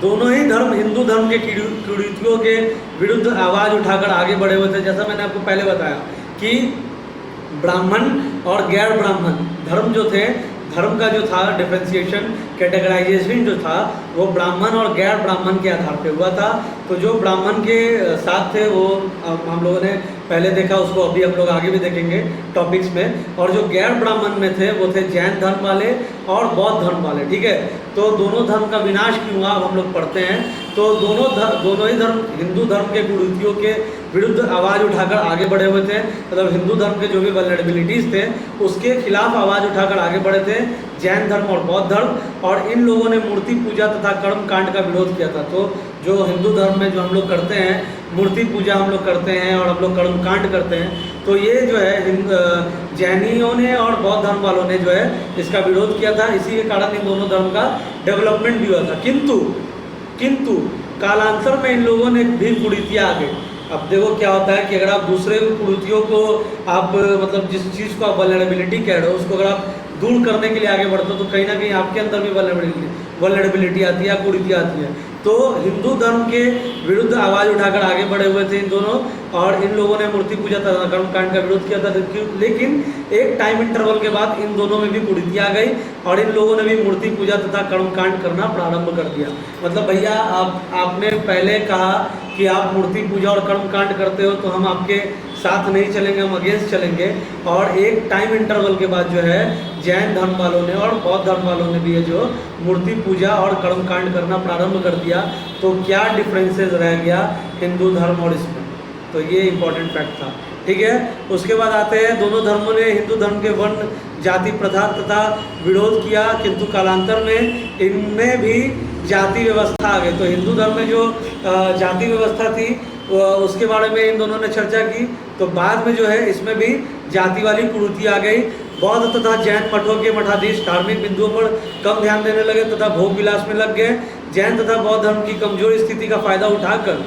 [SPEAKER 1] दोनों ही धर्म हिंदू धर्म के कुरीतियों के विरुद्ध आवाज़ उठाकर आगे बढ़े हुए थे। जैसा मैंने आपको पहले बताया कि ब्राह्मण और गैर ब्राह्मण धर्म जो थे, धर्म का जो था डिफ्रेंसिएशन, कैटेगराइजेशन जो था वो ब्राह्मण और गैर ब्राह्मण के आधार पे हुआ था। तो जो ब्राह्मण के साथ थे वो हम लोगों ने पहले देखा, उसको अभी हम लोग आगे भी देखेंगे टॉपिक्स में। और जो गैर ब्राह्मण में थे वो थे जैन धर्म वाले और बौद्ध धर्म वाले, ठीक है। तो दोनों धर्म का विनाश क्यों हुआ अब हम लोग पढ़ते हैं। तो दोनों ही धर्म हिंदू धर्म के कुरीतियों के विरुद्ध आवाज़ उठाकर आगे बढ़े हुए थे। मतलब हिंदू धर्म के जो भी वल्नरेबिलिटीज़ थे उसके खिलाफ आवाज़ उठाकर आगे बढ़े थे जैन धर्म और बौद्ध धर्म। और इन लोगों ने मूर्ति पूजा तथा कर्म कांड का विरोध किया था। तो जो हिंदू धर्म में जो हम लोग करते हैं मूर्ति पूजा हम लोग करते हैं और हम लोग कर्म कांड करते हैं, तो ये जो है जैनियों ने और बौद्ध धर्म वालों ने जो है इसका विरोध किया था। इसी के कारण इन दोनों धर्म का डेवलपमेंट भी हुआ था। किंतु कालांतर में इन लोगों ने भी कुरीतियाँ आ गई। अब देखो क्या होता है कि अगर आप दूसरे कुरीतियों को आप मतलब जिस चीज़ को आप वल्नरेबिलिटी कह रहे हो उसको अगर आप दूर करने के लिए आगे बढ़ते हो तो कहीं ना कहीं आपके अंदर भी वल्नरेबिलिटी आती है या कुरीतियाँ आती है। तो हिंदू धर्म के विरुद्ध आवाज़ उठाकर आगे बढ़े हुए थे इन दोनों, और इन लोगों ने मूर्ति पूजा तथा कर्म कांड का विरोध किया था। लेकिन एक टाइम इंटरवल के बाद इन दोनों में भी कुरीतियाँ आ गई और इन लोगों ने भी मूर्ति पूजा तथा कर्म कांड करना प्रारंभ कर दिया। मतलब भैया आपने पहले कहा कि आप मूर्ति पूजा और कर्म कांड करते हो तो हम आपके साथ नहीं चलेंगे, हम अगेंस्ट चलेंगे। और एक टाइम इंटरवल के बाद जो है जैन धर्म वालों ने और बौद्ध धर्म वालों ने भी ये जो मूर्ति पूजा और कर्म कांड करना प्रारंभ कर दिया। तो क्या डिफरेंसेस रह गया हिंदू धर्म और इसमें, तो ये इम्पोर्टेंट फैक्ट था। ठीक है। उसके बाद आते हैं दोनों धर्मों ने हिंदू धर्म के वर्ण जाति प्रथा तथा विरोध किया, किंतु कालांतर में इनमें भी जाति व्यवस्था आ गई। तो हिंदू धर्म में जो जाति व्यवस्था थी उसके बारे में इन दोनों ने चर्चा की। तो बाद में जो है इसमें भी जाति वाली कुरीति आ गई। बौद्ध तथा जैन मठों के मठाधीश धार्मिक बिंदुओं पर कम ध्यान देने लगे तथा भोग विलास में लग गए। जैन तथा बौद्ध धर्म की कमजोर स्थिति का फायदा उठाकर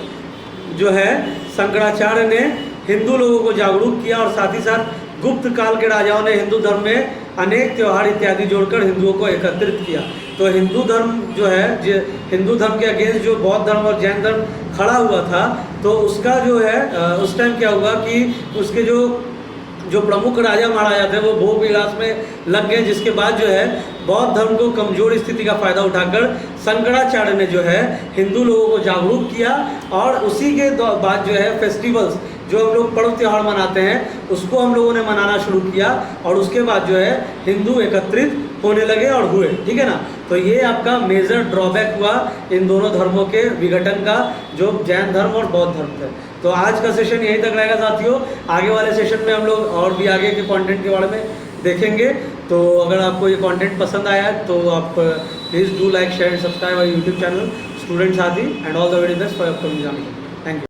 [SPEAKER 1] जो है शंकराचार्य ने हिंदू लोगों को जागरूक किया और साथ ही साथ गुप्त काल के राजाओं ने हिंदू धर्म में अनेक त्योहार इत्यादि जोड़कर हिंदुओं को एकत्रित किया। तो हिंदू धर्म जो है हिंदू धर्म के अगेंस्ट जो बौद्ध धर्म और जैन धर्म खड़ा हुआ था, तो उसका जो है उस टाइम क्या हुआ कि उसके जो प्रमुख राजा महाराजा थे वो भोग विलास में लग गए, जिसके बाद जो है बौद्ध धर्म को कमजोर स्थिति का फायदा उठाकर शंकराचार्य ने जो है हिंदू लोगों को जागरूक किया और उसी के बाद जो है फेस्टिवल्स जो हम लोग पर्व त्यौहार मनाते हैं उसको हम लोगों ने मनाना शुरू किया और उसके बाद जो है हिंदू एकत्रित होने लगे और हुए, ठीक है ना। तो ये आपका मेजर ड्रॉबैक हुआ इन दोनों धर्मों के विघटन का, जो जैन धर्म और बौद्ध धर्म थे। तो आज का सेशन यहीं तक रहेगा साथियों। आगे वाले सेशन में हम लोग और भी आगे के कंटेंट के बारे में देखेंगे। तो अगर आपको ये कंटेंट पसंद आया है तो आप please do like share and subscribe our YouTube channel student साथी and all the very best for upcoming examination. Thank you.